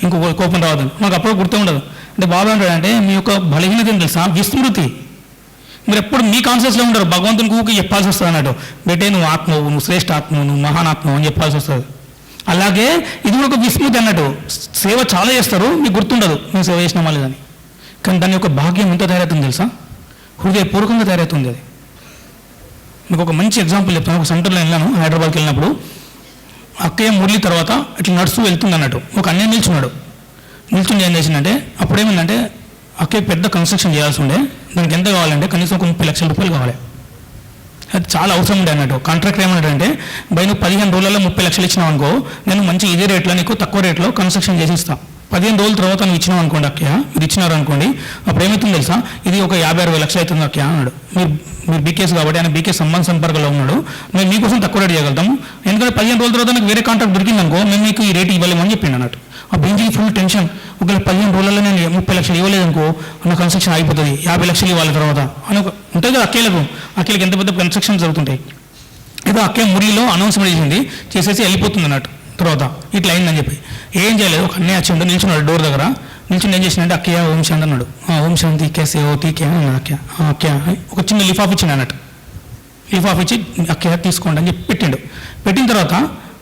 ఇంకో కోపం రావద్దు, మాకు అప్పుడు గుర్తే ఉండదు. అంటే బాబా అంటాడంటే మీ యొక్క బలహీనత ఏం తెలుసా, విస్మృతి. మీరు ఎప్పుడు మీ కాన్షియస్లో ఉండరు, భగవంతునికి ఊరికి చెప్పాల్సి వస్తుంది అన్నట్టు, బేటే నువ్వు ఆత్మవు, నువ్వు శ్రేష్ఠ ఆత్మవు, నువ్వు మహానాత్మవు అని చెప్పాల్సి వస్తుంది. అలాగే ఇది కూడా ఒక విస్మృతి అన్నట్టు, సేవ చాలా చేస్తారు, మీకు గుర్తుండదు మేము సేవ చేసినామా లేదని, కానీ దాని యొక్క భాగ్యం ఎంత తయారవుతుంది తెలుసా, హృదయపూర్వకంగా తయారవుతుంది అది. మీకు ఒక మంచి ఎగ్జాంపుల్ చెప్తాను. ఒక సెంటర్లో వెళ్ళాను, హైదరాబాద్కి వెళ్ళినప్పుడు, అక్కయ్య మురళి తర్వాత ఇట్లా నడుస్తూ వెళ్తుంది అన్నట్టు, ఒక అన్నయ్య నిల్చుని ఏం చేసిందంటే, అప్పుడేమిందంటే అక్కయ్య పెద్ద కన్స్ట్రక్షన్ చేయాల్సి ఉండే, దానికి ఎంత కావాలంటే కనీసం ఒక ₹30 లక్షలు కావాలి. అది చాలా అవసరం ఉండే అన్నట్టు. కాంట్రాక్ట్ ఏమన్నాడంటే బై నువ్వు 15 రోజులలో 30 లక్షలు ఇచ్చినావు అనుకో, నేను మంచి ఇదే రేట్లో నీకు తక్కువ రేట్లో కన్స్ట్రక్షన్ చేసి ఇస్తాను. 15 రోజుల తర్వాత నువ్వు ఇచ్చినావు అనుకోండి అక్కయ్య, మీరు ఇచ్చినారు అనుకోండి, అప్పుడు ఏమవుతుంది తెలుసా, ఇది ఒక 50-60 లక్షలు అవుతుంది అక్కయ్య అన్నాడు. మీరు బీకేస్ కాబట్టి ఆయన బీకేస్ సంపర్కంలో ఉన్నాడు, మేము మీకోసం తక్కువ రేటు చేయగలుగుతాము, ఎందుకంటే 15 రోజుల తర్వాత నాకు వేరే కాంట్రాక్ట్ దొరికింది అనుకో, మేము మీకు ఈ రేటు ఇవ్వలేమని చెప్పిండు అన్నట్టు. ఆ బెంచ్కి ఫుల్ టెన్షన్, ఒకవేళ 15 రోజులలో నేను 30 లక్షలు ఇవ్వలేదు అనుకో, నా కన్స్ట్రక్షన్ అయిపోతుంది, 50 లక్షలు ఇవ్వాలి తర్వాత అని ఉంటుంది కదా. అక్కయ్యకి ఎంత పెద్ద కన్స్ట్రక్షన్ జరుగుతుంటాయి. ఏదో అక్కయ్య మురిలో అనౌన్స్మెంట్ చేసేసి వెళ్ళిపోతుంది అన్నట్టు. తర్వాత ఇట్లా అయిందని చెప్పి ఏం చేయలేదు, ఒక అన్నయ్య వచ్చి ఉంటే నిల్చున్నాడు డోర్ దగ్గర. నిల్చుని ఏం చేసినంటే అక్కయ్య ఓం శాంతి అన్నాడు. ఓం శాంతి కేసే ఓ తీకే అన్నాడు అక్కయ్య. అక్కయ్య ఒక చిన్న లిఫాఫ్ ఇచ్చిండు అన్నట్టు. లిఫాఫ్ ఇచ్చి అక్కయ్య తీసుకోండి అని చెప్పి పెట్టిండు. పెట్టిన తర్వాత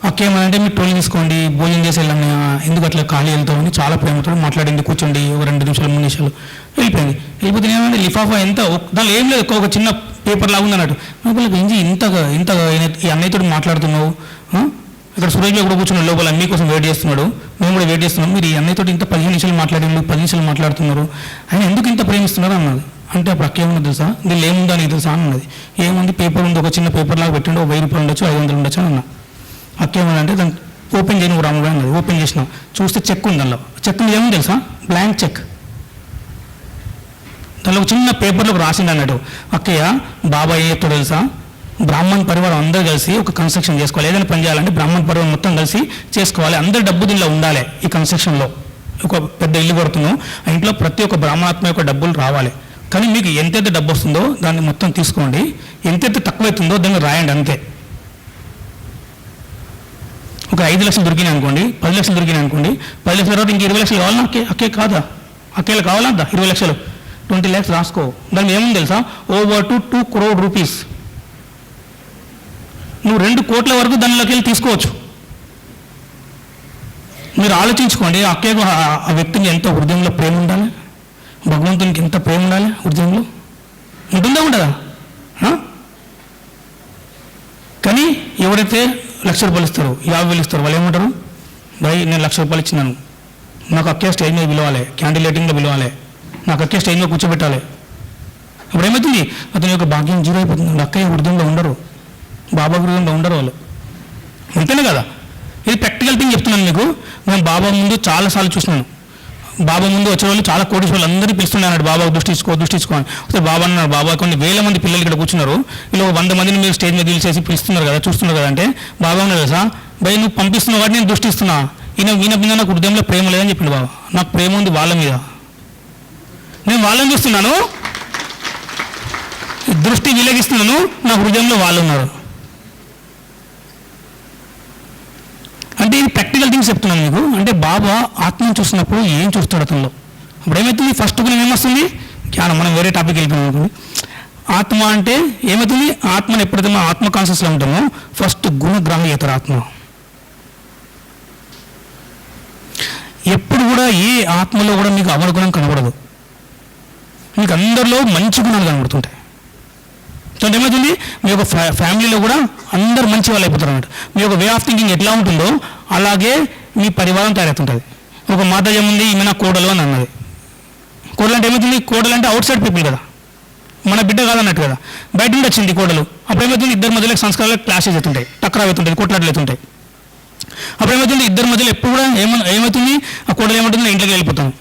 అక్కయ్య ఏమంటే మీరు టోల్ తీసుకోండి, భోజనం చేసి వెళ్ళండి, ఎందుకు అట్లా ఖాళీ వెళ్తామని చాలా ప్రేమతో మాట్లాడింది. కూర్చోండి, ఒక 2 నిమిషాలు 3 నిమిషాలు వెళ్ళిపోయింది. వెళ్ళిపోతే ఏమంటే లిఫాఫ్ ఎంత దానిలో ఏం లేదు, ఒక చిన్న పేపర్ లాగా ఉంది అన్నట్టు. నాకు ఏంటి ఇంతగా ఈ అన్నయ్యతో మాట్లాడుతున్నావు, ఇక్కడ సురేష్ కూడా కూర్చున్నాడు లోపల, మీకోసం వెయిట్ చేస్తున్నాడు, మేము కూడా వెయిట్ చేస్తున్నాం, మీరు ఈ అన్నయ్యతో ఇంత 15 నిమిషాలు మాట్లాడిండు, 10 నిమిషాలు మాట్లాడుతున్నారు, ఆయన ఎందుకు ఇంత ప్రేమిస్తున్నారు అన్నది. అంటే అప్పుడు అక్క ఏముంది తెలుసా, దీనిలో ఏముందో నీకు తెలుసా అన్నది. ఏముంది, పేపర్ ఉంది, ఒక చిన్న పేపర్ లాగా పెట్టిండు, 1000 రూపాయలు ఉండొచ్చు, 500 ఉండొచ్చు అన్న. అక్క ఏమన్నంటే దాన్ని ఓపెన్ చేయను రాముగా అన్నది. ఓపెన్ చేసిన చూస్తే చెక్ ఉంది, దానిలో చెక్ మీద ఏముంది తెలుసా, బ్లాంక్ చెక్. దానిలో ఒక చిన్న పేపర్లోకి రాసిండు అన్నట్టు. అక్కయ్య బాబా ఏం చెప్తాడు తెలుసా, బ్రాహ్మణ్ పరివారం అందరూ కలిసి ఒక కన్స్ట్రక్షన్ చేసుకోవాలి, ఏదైనా పని చేయాలంటే బ్రాహ్మణ్ పరివారం మొత్తం కలిసి చేసుకోవాలి, అందరి డబ్బు దీనిలో ఉండాలి. ఈ కన్స్ట్రక్షన్లో ఒక పెద్ద ఇల్లు కొడుతున్నాం, ఆ ఇంట్లో ప్రతి ఒక్క బ్రాహ్మణాత్మ యొక్క డబ్బులు రావాలి, కానీ మీకు ఎంతైతే డబ్బు వస్తుందో దాన్ని మొత్తం తీసుకోండి, ఎంతైతే తక్కువైతుందో దాన్ని రాయండి అంతే. ఒక 5 లక్షలు దొరికినాయి అనుకోండి, 10 లక్షలు దొరికినాయి అనుకోండి, 10 లక్షల తర్వాత ఇంక 20 లక్షలు కావాలన్నా అక్కే కాదా, అక్కేలా కావాలంతా 20 లక్షలు, 20 lakhs రాసుకో. దాన్ని ఏముంది తెలుసా, ఓవర్ టు 2 crore rupees. నువ్వు 2 కోట్ల వరకు దానిలోకి వెళ్ళి తీసుకోవచ్చు. మీరు ఆలోచించుకోండి, అక్కయ్యకు ఆ వ్యక్తిని ఎంత హృదయంలో ప్రేమ ఉండాలి, భగవంతునికి ఎంత ప్రేమ ఉండాలి హృదయంలో, ఉంటుందా ఉండదా? కానీ ఎవరైతే 1,00,000 రూపాయలు ఇస్తారు, 50,000 ఇస్తారు, వాళ్ళు ఏమంటారు, భయ్ నేను 1,00,000 రూపాయలు ఇచ్చినాను, నాకు అక్కే స్టేజ్ మీద పిలవాలి, క్యాండిల్ లైటింగ్లో పిలవాలి, నాకు అక్కే స్టేజ్ మీద కూర్చోబెట్టాలి. అప్పుడు ఏమవుతుంది, అతని యొక్క భాగ్యం 0 అయిపోతుంది. అక్కయ్య హృదయంలో ఉండరు, బాబా హృదయంలో ఉండరు వాళ్ళు, అంతేనే కదా. ఇది ప్రాక్టికల్ థింగ్ చెప్తున్నాను మీకు. నేను బాబా ముందు చాలాసార్లు చూసినాను. బాబా ముందు వచ్చే వాళ్ళు చాలా కోటీశ్వరులు అందరినీ పిలుస్తున్నాడు, బాబా దృష్టి ఇచ్చుకో అని. అయితే బాబా అన్నాడు, బాబా కొన్ని వేల మంది పిల్లలు ఇక్కడ కూర్చున్నారు, ఇలా 100 మందిని మీరు స్టేజ్ మీద పిలిచేసి పిలుస్తున్నారు కదా, చూస్తున్నారు కదా అంటే బాబా ఉన్నాడు కదా, భయ్ నువ్వు పంపిస్తున్నావు కాబట్టి నేను దృష్టి ఇస్తున్నా, ఈయన మీద నాకు హృదయంలో ప్రేమ లేదని చెప్పిండు బాబా. నాకు ప్రేమ ఉంది వాళ్ళ మీద, నేను వాళ్ళని చూస్తున్నాను, దృష్టి విలగిస్తున్నాను, నా హృదయంలో వాళ్ళు ఉన్నారు. అంటే ఇది ప్రాక్టికల్ థింగ్స్ చెప్తున్నాను మీకు. అంటే బాబా ఆత్మను చూస్తున్నప్పుడు ఏం చూస్తాడు అతనిలో, అప్పుడు ఏమవుతుంది, ఫస్ట్ గుణం ఏమొస్తుంది, జ్ఞానం. మనం వేరే టాపిక్ వెళ్ళిపోయాం అనుకోండి. ఆత్మ అంటే ఏమవుతుంది, ఆత్మను ఎప్పుడైతే మనం ఆత్మ కాన్షియస్లో ఉంటామో ఫస్ట్ గుణగ్రాహి అవుతారు ఆత్మ. ఎప్పుడు కూడా ఏ ఆత్మలో కూడా మీకు అవగుణం కనబడదు, మీకు అందరిలో మంచి గుణాలు కనబడుతుంటాయి. సో ఏమవుతుంది, మీ యొక్క ఫ్యామిలీలో కూడా అందరు మంచి వాళ్ళు అయిపోతారు అన్నమాట. మీ యొక్క వే ఆఫ్ థింకింగ్ ఎట్లా ఉంటుందో అలాగే మీ పరివారం తయారవుతుంటుంది. ఒక మాతాజీ ఉంది, ఈమె నా కోడలు అని అన్నది. కోడలు అంటే ఏమవుతుంది, కోడలు అంటే అవుట్ సైడ్ పీపుల్ కదా, మన బిడ్డ కాదన్నట్టు కదా, బయట నుండి వచ్చింది కోడలు. అప్పుడు ఏమవుతుంది, ఇద్దరి మధ్యలో సంస్కారాలు క్లాషెస్ అవుతుంటాయి, టక్రా అవుతుంటుంది, కొట్లాటలు అవుతుంటాయి. అప్పుడు ఏమవుతుంది, ఇద్దరి మధ్యలో ఎప్పుడు కూడా ఏమవుతుంది, ఆ కోడలు ఏమవుతుంది, ఇంట్లోకి వెళ్ళిపోతాను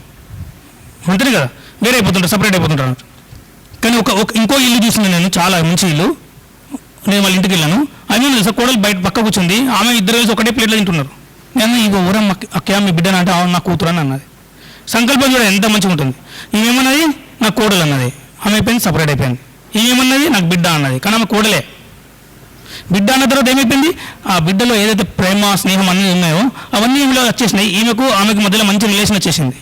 అంతే కదా, వేరే అయిపోతుంటారు, సపరేట్ అయిపోతుంటారు. కానీ ఇంకో ఇల్లు చూసింది నేను, చాలా మంచి ఇల్లు, నేను వాళ్ళ ఇంటికి వెళ్ళాను. అవి తెలుసా, కోడలు బయట పక్క కూర్చుంది, ఆమె ఇద్దరు కలిసి ఒకటే ప్లేట్లో తింటున్నారు. నేను ఇక ఊరం అక్క మీ బిడ్డను అంటే నా కూతురు అని అన్నది. సంకల్పం కూడా ఎంత మంచిగా ఉంటుంది. ఈమెమన్నది నా కోడలు అన్నది, ఆమె అయిపోయింది, సపరేట్ అయిపోయింది. ఈమెమన్నది నాకు బిడ్డ అన్నది, కానీ ఆమె కోడలే. బిడ్డ అన్న తర్వాత ఏమైపోయింది, ఆ బిడ్డలో ఏదైతే ప్రేమ స్నేహం అన్నీ ఉన్నాయో అవన్నీ ఈమెలో వచ్చేసినాయి. ఆమెకు మధ్యలో మంచి రిలేషన్ వచ్చేసింది.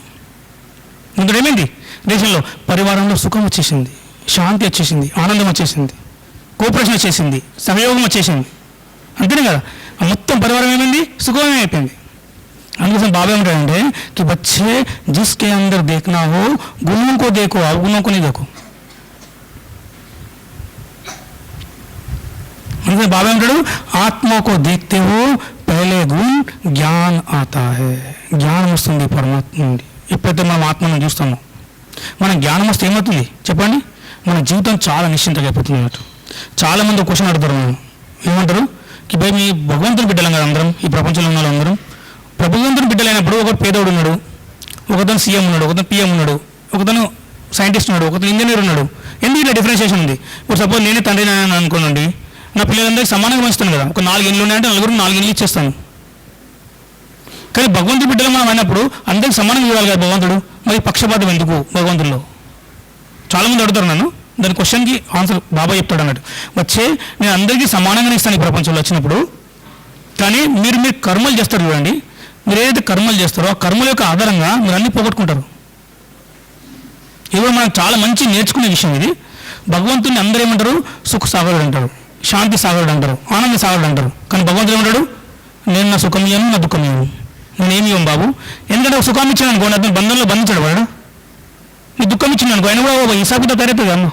ఇందులో ఏమైంది, దేశంలో పరివారంలో సుఖం వచ్చేసింది, శాంతి వచ్చేసింది, ఆనందం వచ్చేసింది, కోఆపరేషన్ వచ్చేసింది, సహయోగం వచ్చేసింది. అంతేనే కదా, మొత్తం పరివారం ఏమైంది, సుఖమే అయిపోయింది. అందుకోసం బాబా ఏమంటాడంటే కి బచ్చే జిస్కే అందరు దేఖనా హో గుణం కో దేఖో అవగుణం కో నీ దేఖో. అందుకని బాబా ఏమంటాడు, ఆత్మకో దేఖతే హో పహలే గుణ్ జ్ఞాన్ ఆతా హై. జ్ఞానం వస్తుంది పరమాత్మ నుండి. ఎప్పుడైతే మనం ఆత్మను చూస్తామో మన జ్ఞానం వస్తే ఏమవుతుంది చెప్పండి, మన జీవితం చాలా నిశ్చింతగా అయిపోతుంది అన్నట్టు. చాలామంది క్వశ్చన్ అడుగుతారు, మనం ఏమంటారు కి భయ్ మీ భగవంతుని బిడ్డలం కదా అందరం, ఈ ప్రపంచంలో ఉన్న వాళ్ళందరం భగవంతుని బిడ్డలైనప్పుడు ఒకరు పేదోడు ఉన్నాడు, ఒకతను సీఎం ఉన్నాడు, ఒకతను పిఎం ఉన్నాడు, ఒకతను సైంటిస్ట్ ఉన్నాడు, ఒకతను ఇంజనీర్ ఉన్నాడు. ఎందుకు ఇలా డిఫరెన్షియేషన్ ఉంది? ఇప్పుడు సపోజ్ నేనే తండ్రి నాయన అనుకోనండి, నా పిల్లలందరికీ సమానంగా పంచుతాను కదా. ఒక 4 ఇండ్లు ఉన్నాయంటే నలుగురు 4 ఇండ్లు ఇచ్చేస్తాను. కానీ భగవంతుడి బిడ్డలు మనం అయినప్పుడు అందరికి సమానంగా చూడాలి కదా భగవంతుడు. మరి పక్షపాతం ఎందుకు భగవంతుల్లో? చాలామంది అడుగుతారు నన్ను. దాని క్వశ్చన్కి ఆన్సర్ బాబా చెప్తాడు అన్నట్టు. వచ్చే నేను అందరికీ సమానంగానే ఇస్తాను ఈ ప్రపంచంలో వచ్చినప్పుడు. కానీ మీరు కర్మలు చేస్తారు చూడండి, మీరు ఏదైతే కర్మలు చేస్తారో ఆ కర్మల యొక్క ఆధారంగా మీరు అన్నీ పోగొట్టుకుంటారు. ఇది కూడా మనకు చాలా మంచి నేర్చుకునే విషయం ఇది. భగవంతుని అందరూ ఏమంటారు? సుఖ సాగరుడు అంటారు, శాంతి సాగరుడు అంటారు, ఆనంద సాగరుడు అంటారు. కానీ భగవంతుడు ఏమంటాడు? నేను నా సుఖం ఇయ్యను, నా దుఃఖం ఇయ్యను, నేనేమి ఇవ్వను బాబు. ఎందుకంటే ఒక సుఖాన్ని ఇచ్చాను అనుకోండి, అతను బంధంలో బంధించాడు వాడు. నీ దుఃఖం ఇచ్చింది అనుకో, ఆయన కూడా హిసాబుతో తయారవుతుంది అమ్మ.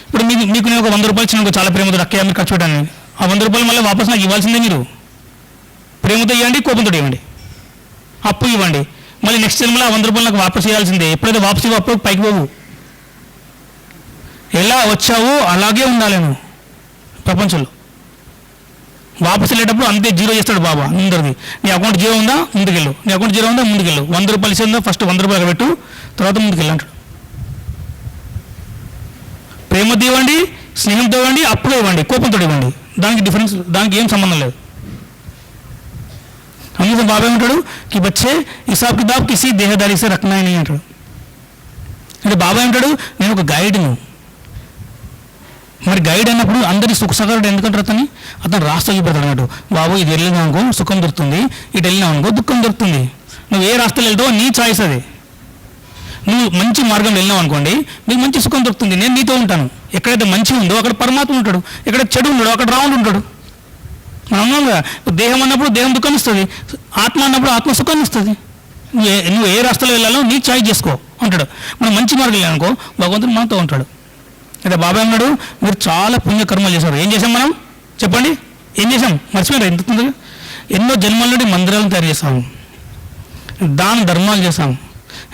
ఇప్పుడు మీకు నేను ఒక 100 రూపాయలు ఇచ్చిన చాలా ప్రేమతో అక్కయ్య మీరు ఖర్చు పెట్టాను, ఆ 100 రూపాయలు మళ్ళీ వాపస్ నాకు ఇవ్వాల్సిందే. మీరు ప్రేమతో ఇవ్వండి, కోపంతో ఇవ్వండి, అప్పు ఇవ్వండి, మళ్ళీ నెక్స్ట్ జన్మలో ఆ 100 రూపాయలు నాకు వాపస్ ఇవ్వాల్సిందే. ఎప్పుడైతే వాపస్ ఇవ్వ అప్పుడు పైకి పోవు. ఎలా వచ్చావో అలాగే ఉండాలి నువ్వు ప్రపంచంలో. వాపసు వెళ్ళేటప్పుడు అంతే జీరో చేస్తాడు బాబా అందరిది. నీ అకౌంట్ జీరో ఉందా ముందుకెళ్ళు, నీ అకౌంట్ జీరో ఉందా ముందుకెళ్ళు. 100 రూపాయలు ఇచ్చిందా ఫస్ట్ 100 రూపాయలు పెట్టు, తర్వాత ముందుకెళ్ళి అంటాడు. ప్రేమతో ఇవ్వండి, స్నేహంతో ఇవ్వండి, అప్పుడే ఇవ్వండి, కోపంతో ఇవ్వండి. దానికి డిఫరెన్స్, దానికి ఏం సంబంధం లేదు. అందుకే బాబా ఏమంటాడు కి బచ్చే హిసాబ్ కితాబ్ కిసి దేహదారి సే రఖనా అని అంటాడు. అంటే బాబా ఏమంటాడు, నేను ఒక గైడ్ను. మరి గైడ్ అన్నప్పుడు అందరి సుఖసగరుడు ఎందుకంటారు అతను రాస్తా చూపెడతాడు అన్నట్టు. బాబు ఇది వెళ్ళినా అనుకో సుఖం దొరుకుతుంది, ఇటు వెళ్ళినా అనుకో దుఃఖం దొరుకుతుంది. నువ్వు ఏ రాస్తాలో వెళ్తావో నీ చాయిస్ అది. నువ్వు మంచి మార్గం వెళ్ళినావు అనుకోండి, నీకు మంచి సుఖం దొరుకుతుంది, నేను నీతో ఉంటాను. ఎక్కడైతే మంచి ఉందో అక్కడ పరమాత్మ ఉంటాడు, ఎక్కడైతే చెడు ఉండడో అక్కడ రావణుడు ఉంటాడు. మనం అన్నాం కదా, దేహం అన్నప్పుడు దేహం దుఃఖాన్ని ఇస్తుంది, ఆత్మ అన్నప్పుడు ఆత్మ సుఖాన్ని ఇస్తుంది. నువ్వు ఏ రాస్తాలో వెళ్ళాలో నీ చాయిస్ చేసుకో అంటాడు. మనం మంచి మార్గం వెళ్ళాలనుకో భగవంతుడు మనతో ఉంటాడు. అయితే బాబా అన్నాడు, మీరు చాలా పుణ్యకర్మలు చేశారు. ఏం చేసాం మనం చెప్పండి? ఏం చేసాం? మర్చిపోయారు ఎంత తొందరగా? ఎన్నో జన్మల నుండి మందిరాలను తయారు చేస్తాము, దాన ధర్మాలు చేస్తాం,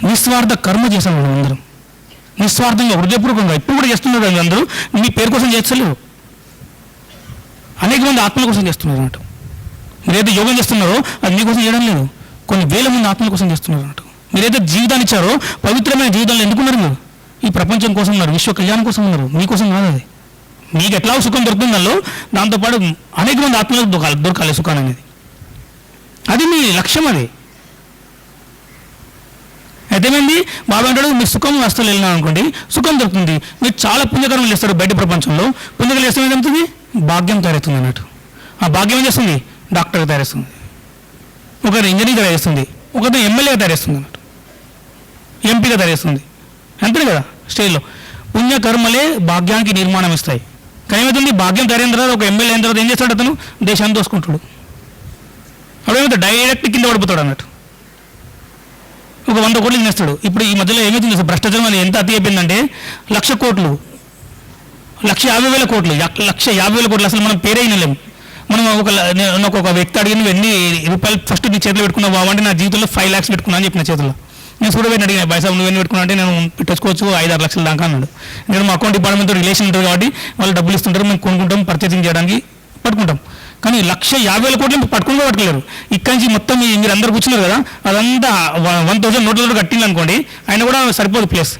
నిస్వార్థ కర్మ చేశాం మనం అందరం. నిస్వార్థంగా హృదయపూర్వకంగా ఇప్పుడు కూడా చేస్తున్నారు కదా అందరూ. మీ పేరు కోసం చేస్తలేరు, అనేక మంది ఆత్మల కోసం చేస్తున్నారు అన్నట్టు. మీరైతే యోగం చేస్తున్నారో అది మీకోసం చేయడం లేదు, కొన్ని వేల మంది ఆత్మల కోసం చేస్తున్నారు అన్నట్టు. మీరైతే జీవితాన్ని ఇచ్చారో పవిత్రమైన జీవితాన్ని ఎందుకున్నారు? మీరు ఈ ప్రపంచం కోసం ఉన్నారు, విశ్వ కళ్యాణం కోసం ఉన్నారు, మీకోసం కాదు అది. మీకు ఎట్లా సుఖం దొరుకుతుంది దానిలో, దాంతోపాటు అనేక మంది ఆత్మలకు దొరకాలి సుఖాన్ని అనేది. అది మీ లక్ష్యం. అది అయితేమైంది బాబా అంటాడు, మీరు సుఖం వస్తువులు వెళ్ళినా అనుకోండి సుఖం దొరుకుతుంది. మీరు చాలా పుణ్యకర్మలు చేస్తారు బయట ప్రపంచంలో. పుణ్యకర్మలు చేస్తే ఏమవుతుంది? భాగ్యం తయారవుతుంది అన్నట్టు. ఆ భాగ్యం ఏం చేస్తుంది? డాక్టర్గా తయారేస్తుంది, ఒకరు ఇంజనీర్ తయారేస్తుంది, ఒకరిని ఎమ్మెల్యేగా తయారేస్తుంది అన్నట్టు, ఎంపీగా తయారేస్తుంది. అంతే కదా స్టేజ్లో. పుణ్యకర్మలే భాగ్యానికి నిర్మాణం ఇస్తాయి. కానీ ఏమవుతుంది? భాగ్యం తయారైన తర్వాత ఒక ఎమ్మెల్యే అయిన తర్వాత ఏం చేస్తాడు? అతను దేశాన్ని దోసుకుంటాడు. అప్పుడేమవుతుంది? డైరెక్ట్ కింద పడిపోతాడు అన్నట్టు. ఒక 100 కోట్లు తినేస్తాడు. ఇప్పుడు ఈ మధ్యలో ఏమవుతుంది? భ్రష్టాచారం అనేది ఎంత అతి అయిపోయిందంటే 1,00,000 కోట్లు, 1,50,000 కోట్లు, 1,50,000 కోట్లు అసలు మనం పేరే వినలేము. మనం ఒక వ్యక్తి అడిగి నువ్వు ఎన్ని రూపాయలు ఫస్ట్ నీ చేతిలో పెట్టుకున్నావు బాబు అంటే, నా జీవితంలో 5 lakhs పెట్టుకున్నా అని చెప్పిన చేతిలో. నేను చూడబెట్టి అడిగిన బైసాబ్ నువ్వు ఎన్ని పెట్టుకున్నా అంటే, నేను పెట్టేసుకోవచ్చు 5-6 లక్షల దాకా అన్నాడు. నేను మా అకౌంట్ డిపార్ట్మెంట్తో రిలేషన్ ఉంటుంది కాబట్టి వాళ్ళు డబ్బులు ఇస్తుంటారు, మేము కొనుక్కుంటాం, పర్చేసింగ్ చేయడానికి పట్టుకుంటాం. కానీ 1,50,000 కోట్లు పట్టుకుని పట్టుకోలేరు. ఇక్కడి నుంచి మొత్తం మీరు అందరు కూర్చున్నారు కదా, అదంతా 1,000 నోట్లతో కట్టింది అనుకోండి, ఆయన కూడా సరిపోదు ప్లేస్.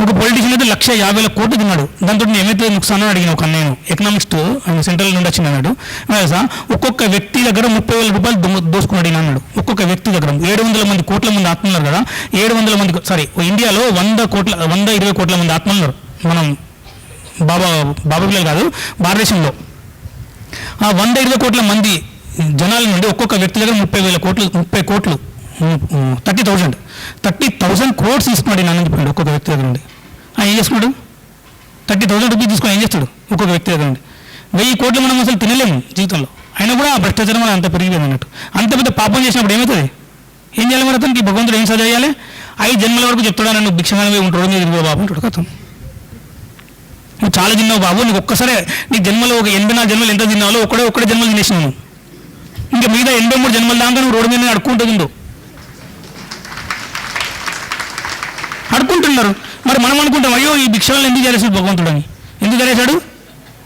ఒక పొలిటీషియన్ అయితే 1,50,000 కోట్లు తిన్నాడు. దాంతో నేను ఏమైతే నుక్సానో అడిగిన ఒక నేను ఎకనామిక్స్ట్ ఆయన సెంట్రల్ నుండి వచ్చింది అన్నాడు. ఒక్కొక్క వ్యక్తి దగ్గర 30,000 రూపాయలు దోసుకున్నాడు అన్నాడు. ఒక్కొక్క వ్యక్తి దగ్గర 700 కోట్ల మంది ఆత్మలున్నారు కదా, 700 మంది ఇండియాలో 120 కోట్ల మంది ఆత్మలున్నారు. మనం బాబా పిల్లలు కాదు, భారతదేశంలో ఆ 120 కోట్ల మంది జనాల నుండి ఒక్కొక్క వ్యక్తి దగ్గర 30 కోట్లు 30,000 crores తీసుకున్నాడు నేను చెప్పండి. ఒక్కొక్క వ్యక్తి దగ్గర నుండి ఆయన ఏం చేసుకున్నాడు? 30,000 రూపీస్ తీసుకొని ఏం చేస్తాడు? ఒక్కొక్క వ్యక్తి దగ్గర నుండి 1000 కోట్లు మనం అసలు తినలేము జీవితంలో. అయినా కూడా ఆ భ్రష్టాచారం అంత పెరిగిపోయింది అన్నట్టు. అంత పెద్ద పాపం చేసినప్పుడు ఏమవుతుంది? ఏం చేయాలి మరి? అతనికి భగవంతుడు ఏం సజ చేయాలి? 5 జన్మల వరకు చెప్తాడా, నన్ను భిక్షంగానే ఉంటాడు మీరు బాబు అంటాడు. కథం నువ్వు చాలా తిన్నావు బాబు, నీకు ఒక్కసారి నీ జన్మలో ఒక 84 జన్మలు ఎంత తిన్నావో ఒక్కడే జన్మలు తినేసినావు. ఇంకా మిగతా 83 జన్మల దాకా నువ్వు రోడ్డు మీద అడుక్కుంటుంది. అంటున్నారు. మరి మనం అనుకుంటాం, అయ్యో ఈ భిక్షలను ఎందుకు చేరేసాడు భగవంతుడు అని. ఎందుకు చేరేశాడు?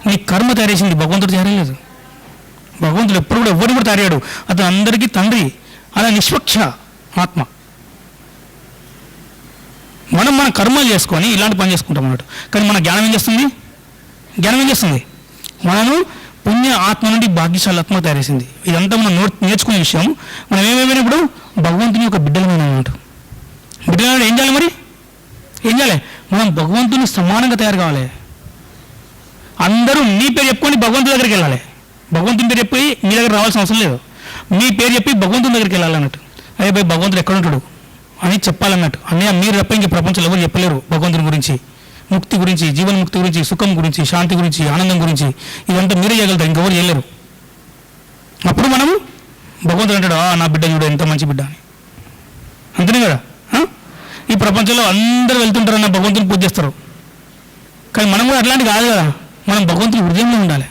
నీ కర్మ తయారేసింది, భగవంతుడు తయారలేదు. భగవంతుడు ఎప్పుడు కూడా ఎవరిని కూడా తయారాడు. అతను అందరికీ తండ్రి, అలా నిష్పక్ష ఆత్మ. మనం మన కర్మలు చేసుకొని ఇలాంటి పని చేసుకుంటాం అన్నట్టు. కానీ మన జ్ఞానం ఏం చేస్తుంది? జ్ఞానం ఏం చేస్తుంది? మనను పుణ్య ఆత్మ నుండి భాగ్యశాల ఆత్మ తయారేసింది. ఇదంతా మనం నేర్చుకునే విషయం. మనం ఏమైపోయినప్పుడు భగవంతుని యొక్క బిడ్డలమైన అన్నమాట. బిడ్డలమైన ఏం చేయాలి? మరి ఏం చేయాలి? మనం భగవంతుని సమానంగా తయారు కావాలి. అందరూ నీ పేరు చెప్పుకొని భగవంతుడి దగ్గరికి వెళ్ళాలి. భగవంతుని పేరు చెప్పి మీ దగ్గర రావాల్సిన అవసరం లేదు. మీ పేరు చెప్పి భగవంతుని దగ్గరికి వెళ్ళాలన్నట్టు. అయ్యే భయ్ భగవంతుడు ఎక్కడ ఉంటాడు అని చెప్పాలన్నట్టు. అన్నయ్య మీరు తప్ప ఇంక ప్రపంచంలో ఎవరు చెప్పలేరు భగవంతుని గురించి, ముక్తి గురించి, జీవన్ముక్తి గురించి, సుఖం గురించి, శాంతి గురించి, ఆనందం గురించి. ఇదంతా మీరే చేయగలుగుతారు, ఇంకెవరు చేయలేరు. అప్పుడు మనము భగవంతుడు అంటాడు, నా బిడ్డ చూడు ఎంత మంచి బిడ్డ అని. అంతనే కదా. ఈ ప్రపంచంలో అందరూ వెళ్తుంటారు, నా భగవంతుని పూజ చేస్తారు. కానీ మనం కూడా అట్లాంటి కాదు కదా. మనం భగవంతుని హృదయంలో ఉండాలి.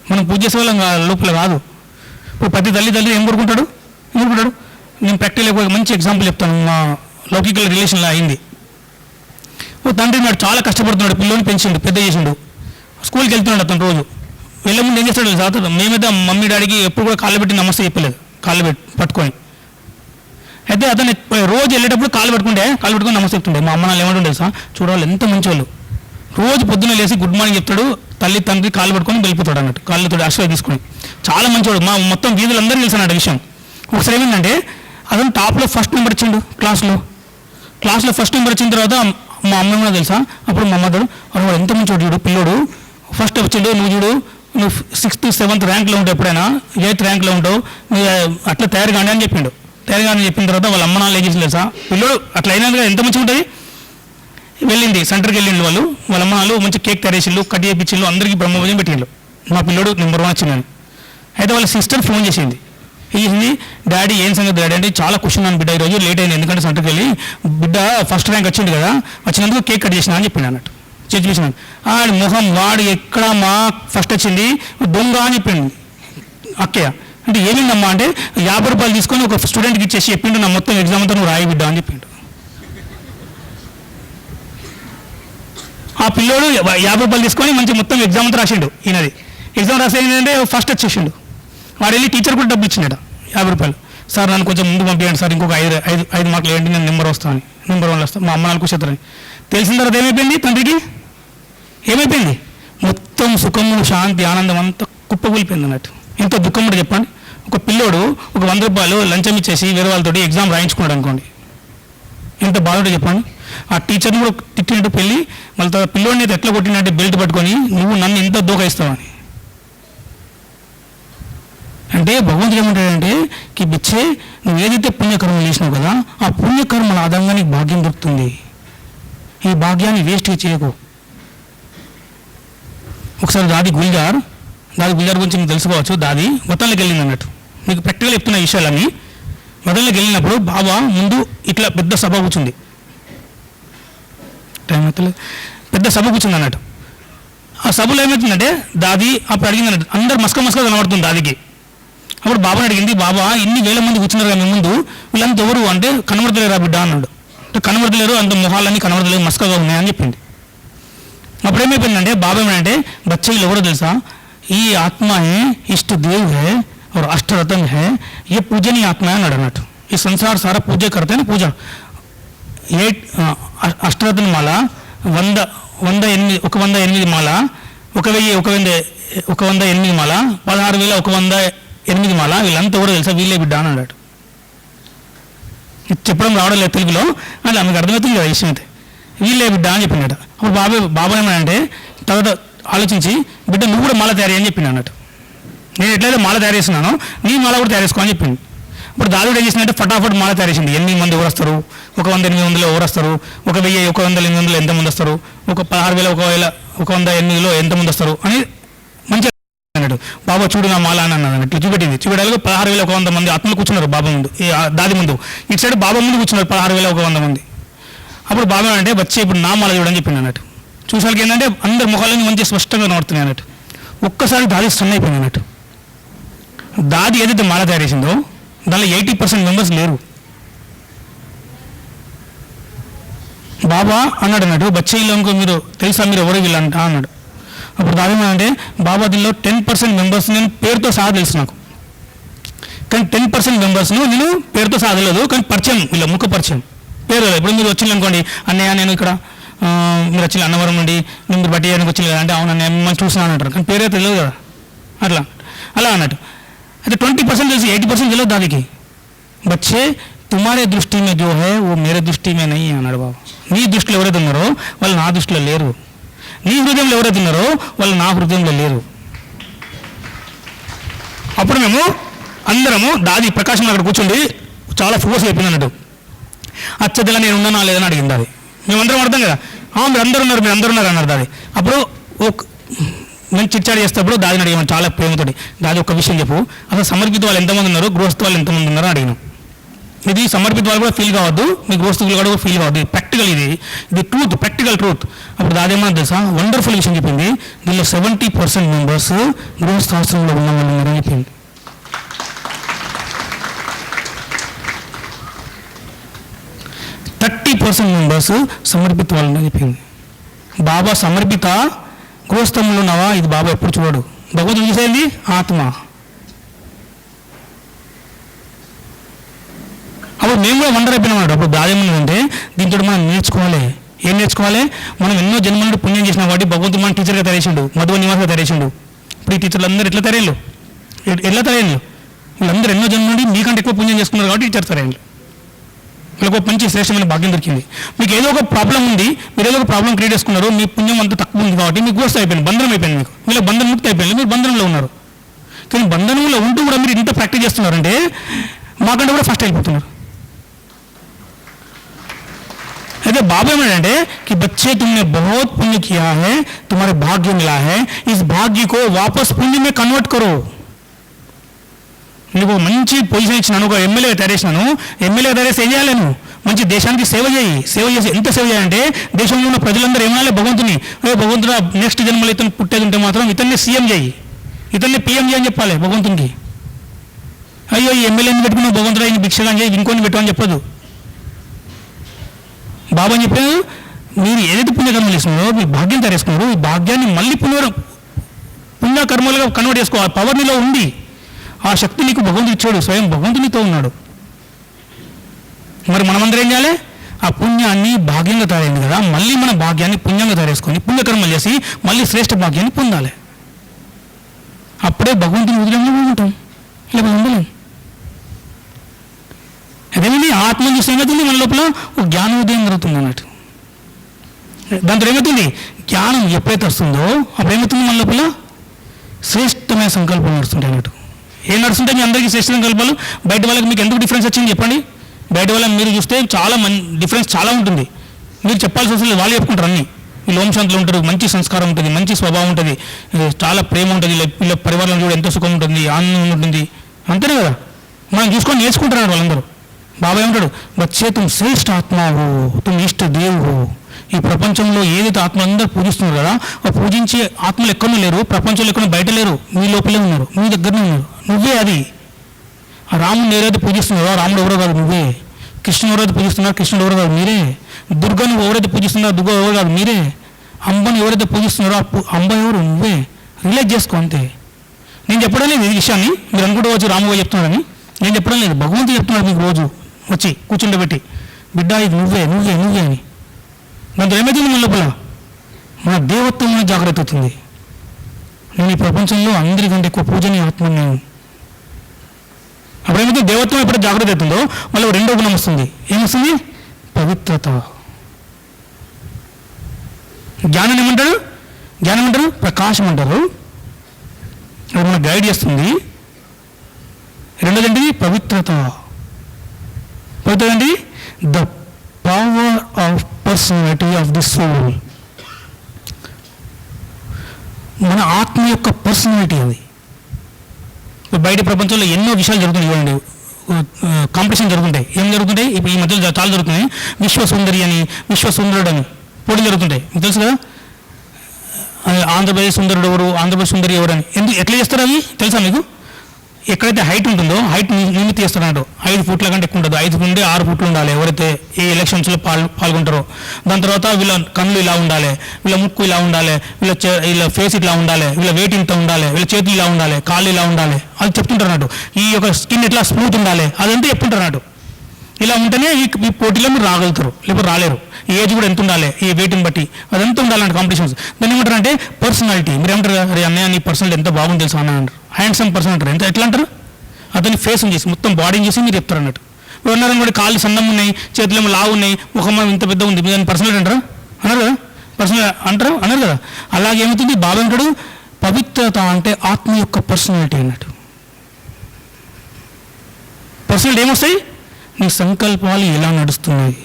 మనం పూజ చేసే వాళ్ళం లోపల కాదు. ఇప్పుడు ప్రతి తల్లి ఏం కోరుకుంటాడు? నేను ప్రాక్టికల్ మంచి ఎగ్జాంపుల్ చెప్తాను. మా లౌకికల్ రిలేషన్లో అయింది. ఓ తండ్రి నాడు చాలా కష్టపడుతున్నాడు, పిల్లని పెంచిండు, పెద్ద చేసిండు, స్కూల్కి వెళ్తున్నాడు. అతను రోజు వెళ్ళే ముందు ఏం చేస్తాడు తెలుసా? మేమైతే మమ్మీ డాడీకి ఎప్పుడు కూడా కాళ్ళు పెట్టి నమస్తే చెప్పలేదు, కాళ్ళు పట్టుకొని. అయితే అతను రోజు వెళ్ళేటప్పుడు కాళ్ళు పెట్టుకొని నమస్తే చెప్తుండే. మా అమ్మ నాన్న ఏమంటుండే తెలుసా? చూడాలి ఎంత మంచి వాళ్ళు. రోజు పొద్దున్న లేసి గుడ్ మార్నింగ్ చెప్తాడు, తల్లి తండ్రి కాళ్ళు పట్టుకొని వెళ్ళిపోతాడు అన్నట్టు, కాళ్ళతో ఆశ్రయ తీసుకొని. చాలా మంచివాడు. మా మొత్తం వీధులందరూ తెలిసిన విషయం. ఒకసారి ఏమైందంటే అతను టాప్లో ఫస్ట్ నెంబర్ ఇచ్చిండు క్లాస్లో ఫస్ట్ నెంబర్ వచ్చిన తర్వాత మా అమ్మ కూడా తెలుసా, అప్పుడు మా అమ్మ వాడు ఎంత మంచివాడు చూడు, పిల్లోడు ఫస్ట్ వచ్చిండు, నువ్వు చూడు నువ్వు 6th 7th ర్యాంక్లో ఉంటావు, ఎప్పుడైనా 8th ర్యాంక్లో ఉంటావు, నువ్వు అట్లా తయారు కానీ అని చెప్పిండు. తయారు కానీ చెప్పిన తర్వాత వాళ్ళ అమ్మ నాన్న ఏం చేసింది తెలుసా? పిల్లోడు అట్లా అయినా ఎంత మంచిగా ఉంటుంది. వెళ్ళింది సెంటర్కి వెళ్ళిండు వాళ్ళ అమ్మ వాళ్ళు మంచి కేక్ తయారేసిండు, కట్ చేయించిండు, అందరికీ బ్రహ్మభోజనం పెట్టిండు. మా పిల్లోడు నెంబర్ 1 వచ్చిందని. అయితే వాళ్ళ సిస్టర్ ఫోన్ చేసింది. డాడీ ఏం సంగతి డాడీ అంటే, చాలా క్వశ్చన్ అని బిడ్డ ఈరోజు లేట్ అయింది, ఎందుకంటే సెంటర్కి వెళ్ళి బిడ్డ ఫస్ట్ ర్యాంక్ వచ్చింది కదా, వచ్చినందుకు కేక్ కట్ చేసిన అని చెప్పిండు అన్నట్టు. చేసినాను ఆడి మొహం, వాడు ఎక్కడ మా ఫస్ట్ వచ్చింది దొంగ అని చెప్పిండు అక్కయ్య. అంటే ఏమిందమ్మా అంటే 50 రూపాయలు తీసుకొని ఒక స్టూడెంట్కి ఇచ్చేసి చెప్పిండు, నా మొత్తం ఎగ్జామ్ అంతా నువ్వు రాయి బిడ్డ అని చెప్పిండు. ఆ పిల్లోడు 50 రూపాయలు తీసుకొని మంచి మొత్తం ఎగ్జామ్ అంతా రాసిండు. ఈయనది ఎగ్జామ్ రాసి ఏంటంటే ఫస్ట్ వచ్చేసిండు. వాడు వెళ్ళి టీచర్ కూడా డబ్బు ఇచ్చిండట 50 రూపాయలు. సార్ నన్ను కొంచెం ముందు పంపించండి సార్, ఇంకొక 5 మార్కులు ఏంటి, నేను నెంబర్ 1 వస్తాను, మా అమ్మ నాలుగు కూర్చోతారని. తెలిసిన తర్వాత ఏమైపోయింది? తండ్రికి ఏమైపోయింది? మొత్తం సుఖము, శాంతి, ఆనందం అంతా కుప్పకూలిపోయింది అన్నట్టు. ఎంత దుఃఖం కూడా చెప్పండి. ఒక పిల్లోడు ఒక 100 రూపాయలు లంచం ఇచ్చేసి వేరే వాళ్ళతో ఎగ్జామ్ రాయించుకున్నాడు అనుకోండి, ఎంత బాధ చెప్పండి. ఆ టీచర్ని కూడా తిట్టినట్టు పెళ్ళి మళ్ళీ పిల్లోడిని అయితే ఎట్లా కొట్టినట్టు బెల్ట్ పట్టుకొని, నువ్వు నన్ను ఎంత దోఖయిస్తావని. అంటే భగవంతుడు ఏమంటాడంటే, కి బిచ్చే నువ్వు ఏదైతే పుణ్యకర్మలు చేసినావు కదా, ఆ పుణ్యకర్మల ఆధారంగా నీకు భాగ్యం దొరుకుతుంది. ఈ భాగ్యాన్ని వేస్ట్ చేయకు. ఒకసారి దాది గుల్జార్ గురించి మీకు తెలుసుకోవచ్చు. దాది వతంలోకి వెళ్ళింది అన్నట్టు. మీకు ప్రాక్టికల్ చెప్తున్న విషయాలన్నీ. వతంలోకి వెళ్ళినప్పుడు బాబా ముందు ఇట్లా పెద్ద సభ కూర్చుంది, పెద్ద సభ కూర్చుంది అన్నట్టు. ఆ సభలో ఏమవుతుందంటే దాది అప్పుడు అడిగింది అన్నట్టు, అందరు మస్క కనబడుతుంది దాదికి. అప్పుడు బాబాని అడిగింది, బాబా ఇన్ని వేల మంది కూర్చున్నారు కదా మీ ముందు, వీళ్ళంతా ఎవరు అంటే, కనబడతలేరా బిడ్డ అన్నాడు. అంటే కనబడతలేరు, అంత మొహాలన్నీ కనబడతలేరు, మస్కగా ఉన్నాయని చెప్పింది. అప్పుడు ఏమైపోయిందంటే బాబా ఏమంటే, బచ్చే వీళ్ళు ఎవరో తెలుసా, ఈ ఆత్మ హే, ఇష్ట దేవ్ హే और अष्टरत्न है, ये पूजनीय आत्मा है అన్నాడు అన్నట్టు. ఈ సంసార సారా పూజ కర్తే పూజ. 8 అష్టరత్న మాల 108 మాల 1,108 మాల 16,108 మాల, వీళ్ళంతా ఎవరో తెలుసా, వీళ్ళే బిడ్డ అని అన్నాడు. చెప్పడం రావడం లేదు తెలుగులో, అలా మీకు అర్థమవుతుంది కదా విషయం అయితే. వీళ్ళే బిడ్డ అని చెప్పినాడు. అప్పుడు బాబా ఏమనంటే తర్వాత ఆలోచించి, బిడ్డ నువ్వు కూడా మాల తయారీ అని చెప్పిండు అన్నట్టు. నేను ఎట్లయితే మాల తయారు చేస్తున్నానో నీ మాల కూడా తయారు చేసుకో అని చెప్పింది. ఇప్పుడు దాదుడు ఏం చేసిందంటే ఫటాఫట్ మాల తయారు చేసింది. 8 మంది ఎవరు వస్తారు, 1,800 ఎవరు వస్తారు, 1,108 ఎంతమంది వస్తారు, 16,108 ఎంతమంది వస్తారు అని మంచిగా అన్నాడు. బాబా చూడు నా మాల అని అన్నాడు అన్నట్టు. చూపెట్టింది. చూపెట్టాలి 16,100 మంది ఆత్మలు కూర్చున్నారు బాబా ముందు, ఈ దాది ముందు. ఇటు సైడ్ బాబా ముందు కూర్చున్నారు 16,100 మంది. అప్పుడు బాబా అంటే వచ్చి ఇప్పుడు నా మాల చూడని చెప్పింది అన్నట్టు. చూసానికి ఏంటంటే అందరి ముఖాలన్నీ మంచి స్పష్టంగా కనబడుతున్నాయి అన్నట్టు. ఒక్కసారి దాది స్టన్ అయిపోయింది అన్నట్టు. దాది ఏదైతే మాల తయారు చేసిందో దానిలో 80% మెంబర్స్ లేరు. బాబా అన్నాడు బచ్చీలో మీరు తెలుసా మీరు ఎవరు వీళ్ళంట అన్నాడు. అప్పుడు దాదేమంటే బాబా దీనిలో 10% మెంబర్స్ నేను పేరుతో సహా తెలుసు నాకు, కానీ 10% మెంబర్స్ను నేను పేరుతో సహా తెలియదు, కానీ పరిచయం వీళ్ళ ముఖ పరిచయం పేరు. ఇప్పుడు మీరు వచ్చింది అనుకోండి, అన్నయ్య నేను ఇక్కడ మీరు వచ్చి అన్నవరం నుండి మీరు బట్టి చేయడానికి వచ్చింది కదా అంటే అవును అన్నయ్య మిమ్మల్ని చూసినాను అంటారు, కానీ పేరే తెలియదు కదా అట్లా అలా అన్నట్టు. అయితే 20% తెలిసి 80% తెలియదు దానికి. బచ్చే తుమారే దృష్టి మే జో హై ఓ మేరే దృష్టి మే నహీ అన్నాడు బాబా. నీ దృష్టిలో ఎవరైతే ఉన్నారో వాళ్ళు నా దృష్టిలో లేరు, నీ హృదయంలో ఎవరైతే ఉన్నారో వాళ్ళు నా హృదయంలో లేరు. అప్పుడు మేము అందరము దాది ప్రకాశం అక్కడ కూర్చోండి చాలా ఫోర్స్ అయిపోయింది అన్నట్టు. అచ్చదిలా నేను ఉన్నానా లేదని అడిగింది అది. మేమందరం అర్థం కదా, మీరు అందరు ఉన్నారు అన్నారు దాది. అప్పుడు నేను చిట్చాడు చేసేటప్పుడు దాదిని అడిగాను చాలా ప్రేమతోటి, దాది ఒక విషయం చెప్పు, అసలు సమర్పిత వాళ్ళు ఎంతమంది ఉన్నారు, గృహస్థ వాళ్ళు ఎంతమంది ఉన్నారో అడిగినాం. ఇది సమర్పిత వాళ్ళు కూడా ఫీల్ కావద్దు, మీ గృహస్థులు కూడా ఫీల్ కావద్దు, ప్రాక్టికల్ ఇది ట్రూత్, ప్రాక్టికల్ ట్రూత్. అప్పుడు దాదేమన్నా తెలుసా వండర్ఫుల్ విషయం చెప్పింది, దీనిలో 70% మెంబర్స్ గృహస్థాశ్రమంలో ఉన్న వాళ్ళు ఉన్నారని చెప్పింది. మెంబర్స్ సమర్పిత వాళ్ళని చెప్పింది. బాబా సమర్పిత గృహస్థంలో ఉన్నావా, ఇది బాబా ఎప్పుడు చూడడు. భగవంతుడు చూసేది ఆత్మ. అప్పుడు మేము కూడా వండర్ అయిపోయినాడు. అప్పుడు బాధేమంటే దీంతో మనం నేర్చుకోవాలి. ఏం నేర్చుకోవాలి? మనం ఎన్నో జన్మల నుండి పుణ్యం చేసిన వాటి భగవంతుడు మన టీచర్గా తయారేసిండు, మధువ నివాసగా తయారేసిండు. ఇప్పుడు ఈ టీచర్లు అందరూ ఎట్లా తయారు, వీళ్ళందరూ ఎన్నో జన్మల నుండి మీకంటే ఎక్కువ పుణ్యం చేసుకున్నారు కాబట్టి టీచర్ తయారు. వీళ్ళకి ఒక మంచి శ్రేష్టమైన భాగ్యం దొరికింది. మీకు ఏదో ఒక ప్రాబ్లం ఉంది, మీరు ఏదో ఒక ప్రాబ్లం క్రియేట్ చేసుకున్నారు, మీ పుణ్యం అంత తక్కువ ఉంది కాబట్టి మీకు గోస్ట్ అయిపోయింది, బంధనం అయిపోయింది, మీకు వీళ్ళకి బంధన ముక్తి అయిపోయింది, మీరు బంధనంలో ఉన్నారు. కానీ బంధనంలో ఉంటూ కూడా మీరు ఇంత ప్రాక్టీస్ చేస్తున్నారంటే మాకంటే కూడా ఫస్ట్ అయిపోతున్నారు. అయితే బాబా ఏమంటే कि बच्चे तुमने बहुत पुण्य किया है, तुम्हारे भाग्य मिला है, इस भाग्य को वापस पुण्य में कन्वर्ट करो. నీకు మంచి పొజిషన్ ఇచ్చినాను, ఒక ఎమ్మెల్యే తయారేసినాను, ఎమ్మెల్యే తయారేసి ఏం చేయాలి, నువ్వు మంచి దేశానికి సేవ చేసి ఎంత సేవ చేయాలంటే దేశంలో ఉన్న ప్రజలందరూ ఏమనాలి, భగవంతుని భగవంతుడు నెక్స్ట్ జన్మలో ఇతను పుట్టేది ఉంటే మాత్రం ఇతన్ని సీఎం చేయి, ఇతన్ని పిఎం చేయి అని చెప్పాలి భగవంతునికి. అయ్యో ఈ ఎమ్మెల్యేని పెట్టుకున్న భగవంతుడు ఆయన భిక్షగా చేయి, ఇంకొని పెట్టమని చెప్పదు. బాబా అని చెప్పారు, మీరు ఏదైతే పుణ్యకర్మలు చేస్తున్నారో మీ భాగ్యం తయారేసుకున్నారో ఈ భాగ్యాన్ని మళ్ళీ పుణ్యకర్మలుగా కన్వర్ట్ చేసుకో. ఆ పవర్ నీలో ఉంది, ఆ శక్తి నీకు భగవంతుడు ఇచ్చాడు, స్వయం భగవంతునితో ఉన్నాడు. మరి మనమందరం ఏం చేయాలి? ఆ పుణ్యాన్ని భాగ్యంగా తయారైంది కదా, మళ్ళీ మన భాగ్యాన్ని పుణ్యంగా తయారేసుకొని పుణ్యకర్మలు చేసి మళ్ళీ శ్రేష్ఠ భాగ్యాన్ని పొందాలి. అప్పుడే భగవంతుని ఉదయంలో ఉంటాం, లేకపోతే ఉండలేం. అదేమిటి ఆత్మ చూస్తే ఏమవుతుంది, మన లోపల ఒక జ్ఞానోదయం జరుగుతుంది అన్నట్టు. దాంతో ఏమవుతుంది, జ్ఞానం ఎప్పుడైతే వస్తుందో అప్పుడు ఏమవుతుంది, మన లోపల శ్రేష్టమైన సంకల్పం నడుస్తుంటాయి అన్నట్టు. ఏం నడుస్తుంటే మీ అందరికీ శ్రేష్ట సంకల్పాలు, బయట వాళ్ళకి మీకు ఎందుకు డిఫరెన్స్ వచ్చింది చెప్పండి. బయట వాళ్ళని మీరు చూస్తే చాలా డిఫరెన్స్ చాలా ఉంటుంది, మీరు చెప్పాల్సి వస్తుంది, వాళ్ళు చెప్పుకుంటారు అన్నీ. వీళ్ళు ఓం శాంతులు ఉంటారు, మంచి సంస్కారం ఉంటుంది, మంచి స్వభావం ఉంటుంది, చాలా ప్రేమ ఉంటుంది, వీళ్ళ పరివారంలో కూడా ఎంతో సుఖం ఉంటుంది, ఆనందం ఉంటుంది, అంతేనే కదా. మనం చూసుకొని నేర్చుకుంటున్నారు వాళ్ళందరూ. బాబా ఏమంటాడు, బచ్చే తుమ్ శ్రేష్ఠ ఆత్మ హో, తుమ్ ఇష్ట దేవు హో. ఈ ప్రపంచంలో ఏదైతే ఆత్మ అందరూ పూజిస్తున్నారు కదా, ఆ పూజించే ఆత్మలు ఎక్కడో లేరు, ప్రపంచంలో ఎక్కడో బయట లేరు, మీ లోపలే ఉన్నారు, మీ దగ్గరనే ఉన్నారు. నువ్వే అది. ఆ రాముని ఎవరైతే పూజిస్తున్నారో రాముడు ఎవరో కాదు నువ్వే. కృష్ణుడు ఎవరైతే పూజిస్తున్నారో కృష్ణుడు ఎవరో కాదు మీరే. దుర్గను ఎవరైతే పూజిస్తున్నారో దుర్గ ఎవరో కాదు మీరే. అంబను ఎవరైతే పూజిస్తున్నారో అంబ ఎవరు నువ్వే. రిలేట్ చేసుకో అంతే. నేను చెప్పడం లేదు ఈ విషయాన్ని, మీరు అనుకుంటూ వచ్చి రాముగా చెప్తున్నారని. నేను చెప్పడం లేదు, భగవంతుడు చెప్తున్నాడు మీకు రోజు వచ్చి కూర్చుండబెట్టి, బిడ్డ ఇది నువ్వే నువ్వే నువ్వే అని. దాంతో ఏమవుతుంది, మన లోపల మన దేవత్వం మన జాగ్రత్త అవుతుంది. నేను ఈ ప్రపంచంలో అందరికంటే ఎక్కువ పూజనీయ ఆత్మ నేను. అప్పుడు ఏమవుతుంది, దేవత్వం ఎప్పుడు జాగ్రత్త అవుతుందో మళ్ళీ రెండో గుణం వస్తుంది. ఏమొస్తుంది, పవిత్రత. జ్ఞానం ఏమంటారు, జ్ఞానం అంటారు, ప్రకాశం అంటారు, అది మనకు గైడ్ చేస్తుంది. రెండోది ఏంటిది, పవిత్రత. పవిత్రత ఏంటి, the power of personality of the soul. మన ఆత్మ యొక్క పర్సనాలిటీ అది. బయట ప్రపంచంలో ఎన్నో విషయాలు జరుగుతున్నాయి చూడండి, కాంపిటీషన్ జరుగుతుంటాయి. ఏం జరుగుతుంటాయి, ఇప్పుడు ఈ మధ్యలో చాలా జరుగుతున్నాయి. విశ్వసుందరి అని, విశ్వసుందరుడు అని పోటీలు జరుగుతుంటాయి, మీకు తెలుసు కదా. ఆంధ్రప్రదేశ్ సుందరుడు ఎవరు, ఆంధ్రప్రదేశ్ సుందరి ఎవరు అని ఎందుకు ఎట్లా చేస్తారు అవి తెలుసా మీకు? ఎక్కడైతే హైట్ ఉంటుందో హైట్ నిమితి చేస్తున్నాడు. 5 ఫీట్ల కంటే ఎక్కువ ఉండదు, 5 నుండి 6 ఫీట్లు ఉండాలి ఎవరైతే ఈ ఎలక్షన్స్లో పాల్గొంటారో. దాని తర్వాత వీళ్ళ కళ్ళు ఇలా ఉండాలి, వీళ్ళ ముక్కు ఇలా ఉండాలి, వీళ్ళ ఫేస్ ఇట్లా ఉండాలి, వీళ్ళ వెయిట్ ఇంత ఉండాలి, వీళ్ళ చేతులు ఇలా ఉండాలి, కాళ్ళు ఇలా ఉండాలి, అది చెప్తుంటారు. ఈ యొక్క స్కిన్ ఎట్లా స్మూత్ ఉండాలి అదంతా చెప్తుంటారు. ఇలా ఉంటేనే ఈ పోటీలో మీరు రాగలుగుతారు, లేకపోతే రాలేరు. ఈ ఏజ్ కూడా ఎంత ఉండాలి, ఈ వెయిట్ని బట్టి అదంతా ఉండాలంటే కాంపిటీషన్స్. దాన్ని ఏమంటారంటే పర్సనాలిటీ. మీరు ఏమంటారు, అరే అన్నయ్య నీ పర్సనాలిటీ ఎంత బాగుంది తెలుసు అన్న అంటారు. హ్యాండ్సమ్ పర్సన్ అంటారు. ఎట్లా అంటారు, అతని ఫేస్ని చేసి మొత్తం బాడీని చేసి మీరు చెప్తారు అన్నట్టు. ఉన్నారని కూడా కాళ్ళు సన్నం ఉన్నాయి, చేతులు ఏమో లావు ఉన్నాయి, ముఖం ఇంత పెద్ద ఉంది, దాన్ని పర్సనాలిటీ అంటారు అన్నారు కదా, పర్సనల్ అంటారు అన్నారు కదా. అలాగే ఏమవుతుంది, బాబా అంటాడు పవిత్రత అంటే ఆత్మ యొక్క పర్సనాలిటీ అన్నట్టు. పర్సనాలిటీ ఏమొస్తాయి, నీ సంకల్పాలు ఎలా నడుస్తున్నాయి.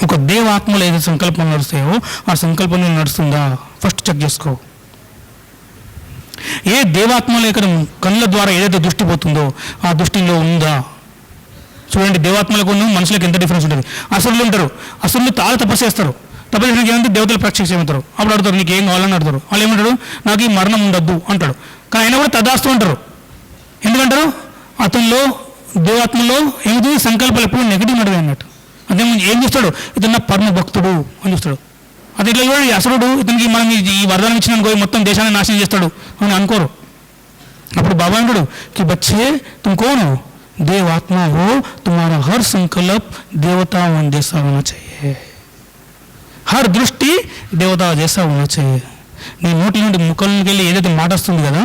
ఒక దేవాత్మలో ఏదైతే సంకల్పం నడుస్తాయో ఆ సంకల్పం నడుస్తుందా ఫస్ట్ చెక్ చేసుకో. ఏ దేవాత్మలో ఇక్కడ కళ్ళ ద్వారా ఏదైతే దృష్టి పోతుందో ఆ దృష్టిలో ఉందా చూడండి. దేవాత్మలకు మనుషులకు ఎంత డిఫరెన్స్ ఉంటుంది. అసురులు ఉంటారు, అసురులు చాలా తపస్సు చేస్తారు. తపస్సు ఏమంటే దేవతలు ప్రత్యక్ష ఏమంటారు. అప్పుడు అడుగుతారు నీకు ఏం కావాలని అడుగుతారు. వాళ్ళు ఏమంటారు, నాకు ఈ మరణం ఉండద్దు అంటాడు. కానీ ఆయన కూడా తదాస్తూ ఉంటారు. ఎందుకంటారు, అతనిలో దేవాత్మలో ఏమిటి సంకల్పాలు ఎప్పుడు నెగిటివ్ నడవే అన్నట్టు. అదే ఏం చూస్తాడు, ఇతను నా పరమ భక్తుడు అని చూస్తాడు. అది ఇట్లా చూడండి, అసలుడు ఇతనికి మనం ఈ వరదానం ఇచ్చినానుకో మొత్తం దేశాన్ని నాశనం చేస్తాడు అని అనుకోరు. అప్పుడు బాబా అంటాడు కి బచ్చే తుమ్ కౌన్ హో, దేవాత్మ హో, తుమ్హారా హర్ సంకల్ప్ దేవతా జైసా హోనా చాహియే, హర్ దృష్టి దేవతా జైసా హోనా చాహియే. నీ నోటి నుండి ముఖంలోకి వెళ్ళి ఏదైతే మాట వస్తుంది కదా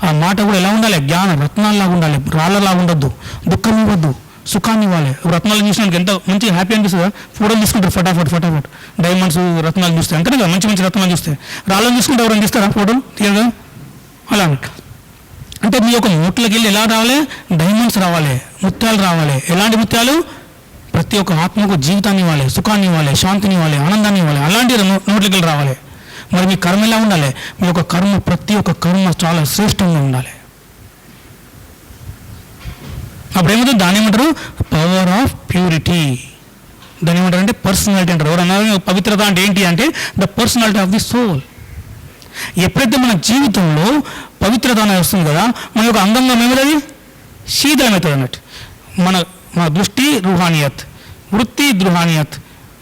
ఆ మాట కూడా ఎలా ఉండాలి, జ్ఞాన రత్నాల్లాగా ఉండాలి, రాళ్ళలాగా ఉండద్దు, దుఃఖం ఇవ్వద్దు, సుఖాన్ని ఇవ్వాలి. రత్నాలు చూసినానికి ఎంత మంచి హ్యాపీ అనిపిస్తుందా, ఫోటోలు తీసుకుంటారు ఫటాఫట్ డైమండ్స్ రత్నాలు చూస్తే అంతే కదా, మంచి రత్నాలు చూస్తే. రాళ్ళని చూసుకుంటే ఎవరైనా తీస్తారా ఫోటోలు తీయగా. అలా అంటే మీ యొక్క నోట్లోకి వెళ్ళి ఎలా రావాలి, డైమండ్స్ రావాలి, ముత్యాలు రావాలి. ఎలాంటి ముత్యాలు, ప్రతి ఒక్క ఆత్మకు జీవితాన్ని ఇవ్వాలి, సుఖాన్ని ఇవ్వాలి, శాంతిని ఇవ్వాలి, ఆనందాన్ని ఇవ్వాలి. అలాంటి నోట్లోకి వెళ్ళి రావాలి. మరి మీ కర్మ ఎలా ఉండాలి, మీ యొక్క కర్మ ప్రతి ఒక్క కర్మ చాలా శ్రేష్టంగా ఉండాలి. అప్పుడు ఏమంటారు, దాని ఏమంటారు పవర్ ఆఫ్ ప్యూరిటీ. దాని ఏమంటారు అంటే పర్సనాలిటీ అంటారు. ఎవరు అన్నారు పవిత్రత అంటే ఏంటి అంటే the personality of the soul. ఎప్పుడైతే మన జీవితంలో పవిత్రత అనేది వస్తుంది కదా మన యొక్క అందంగా ఏమవుతుంది, శీతలమవుతుంది అన్నట్టు. మన దృష్టి రూహానియత్, వృత్తి దృహానియత్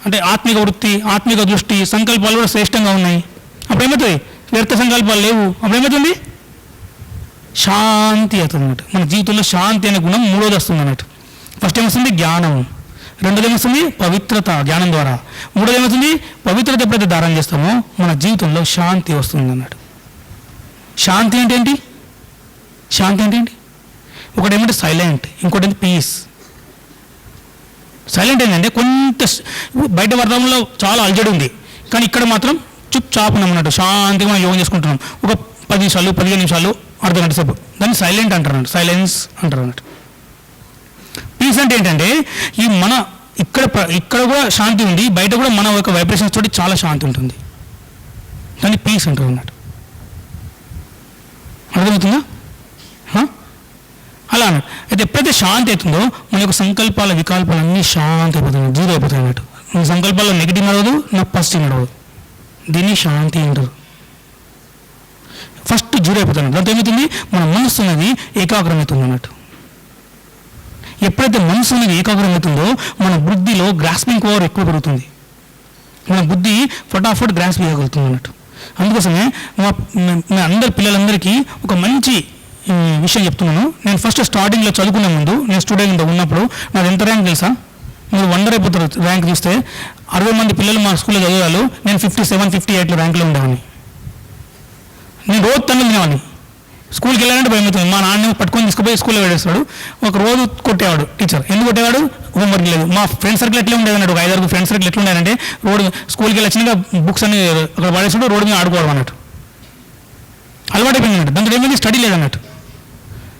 అంటే ఆత్మిక వృత్తి, ఆత్మిక దృష్టి, సంకల్పాలు కూడా శ్రేష్టంగా ఉన్నాయి. అప్పుడు ఏమవుతుంది, వ్యర్థ సంకల్పాలు లేవు. అప్పుడు ఏమవుతుంది, శాంతి అవుతుంది అన్నట్టు. మన జీవితంలో శాంతి అనే గుణం మూడోది వస్తుంది అన్నట్టు. ఫస్ట్ ఏమొస్తుంది, జ్ఞానం. రెండోది ఏమొస్తుంది, పవిత్రత, జ్ఞానం ద్వారా. మూడోది ఏమవుతుంది, పవిత్రత ఎప్పుడైతే ధారణ చేస్తామో మన జీవితంలో శాంతి వస్తుంది అన్నట్టు. శాంతి అంటే ఏంటి, శాంతి అంటే ఏంటి, ఒకటి ఏమంటే సైలెంట్, ఇంకోటి ఏంటి పీస్. సైలెంట్ ఏంటంటే కొంత బయట వర్గంలో చాలా అల్జడి ఉంది, కానీ ఇక్కడ మాత్రం చుప్ చాప్ అన్నట్టు శాంతిగా మనం యోగం చేసుకుంటున్నాం. ఒక 10 నిమిషాలు 15 నిమిషాలు అర్ధ గంట సేపు దాన్ని సైలెంట్ అంటారు అన్నట్టు, సైలెన్స్ అంటారు అన్నట్టు. పీస్ అంటే ఏంటంటే ఈ మన ఇక్కడ కూడా శాంతి ఉంది, బయట కూడా మన యొక్క వైబ్రేషన్స్ తోటి చాలా శాంతి ఉంటుంది, దాన్ని పీస్ అంటారు అన్నట్టు. అర్థమవుతుందా? అలా అన్నట్టు. అయితే ఎప్పుడైతే శాంతి అవుతుందో మన యొక్క సంకల్పాల వికల్పాలు అన్నీ శాంతి అయిపోతుంది, జీరో అయిపోతాయి అన్నట్టు. మన సంకల్పాల్లో నెగిటివ్ నడవదు, నా పాజిటివ్ నడవదు. దీన్ని శాంతి అంటారు. ఫస్ట్ జీరో అయిపోతుంది. దాంతో ఏమవుతుంది, మన మనస్సు అనేది ఏకాగ్రమవుతుంది అన్నట్టు. ఎప్పుడైతే మనసు అనేది ఏకాగ్రమవుతుందో మన బుద్ధిలో గ్రాస్పింగ్ పవర్ ఎక్కువ పెరుగుతుంది, మన బుద్ధి ఫటాఫట్ గ్రాస్ప్ చేయగలుగుతుంది అన్నట్టు. అందుకోసమే మా అందరి పిల్లలందరికీ ఒక మంచి విషయం చెప్తున్నాను. నేను ఫస్ట్ స్టార్టింగ్లో చదువుకునే ముందు నేను స్టూడెంట్ ఉన్నప్పుడు నాది ఎంత ర్యాంక్ తెలుసా, మీరు వండర్ అయిపోతారు. ర్యాంక్ చూస్తే 60 మంది పిల్లలు మా స్కూల్లో చదివేవాళ్ళు, నేను 57, 58 ర్యాంక్లో ఉండేవాడిని. నేను రోజు తన్నులు తినేవాడిని. స్కూల్కి వెళ్ళాలంటే భయం అవుతుంది. మా నాన్న పట్టుకొని తీసుకుపోయి స్కూల్లో పెట్టేస్తాడు. ఒక రోజు కొట్టేవాడు టీచర్. ఎందుకు కొట్టేవాడు, హోంవర్క్ లేదు. మా ఫ్రెండ్ సర్కిల్ ఎట్లా ఉండేది అన్నట్టు, ఒక 5-6 ఫ్రెండ్ సర్కిల్ ఎట్లా ఉండేదంటే రోడ్డు స్కూల్కి వెళ్ళి వచ్చినాక బుక్స్ అన్ని అక్కడ పడేసాడు, రోడ్డు మీద ఆడుకోవడం అన్నట్టు అలవాటు అయిపోయింది అన్నట్టు. దాంట్లో ఏమైంది, స్టడీ లేదన్నట్టు.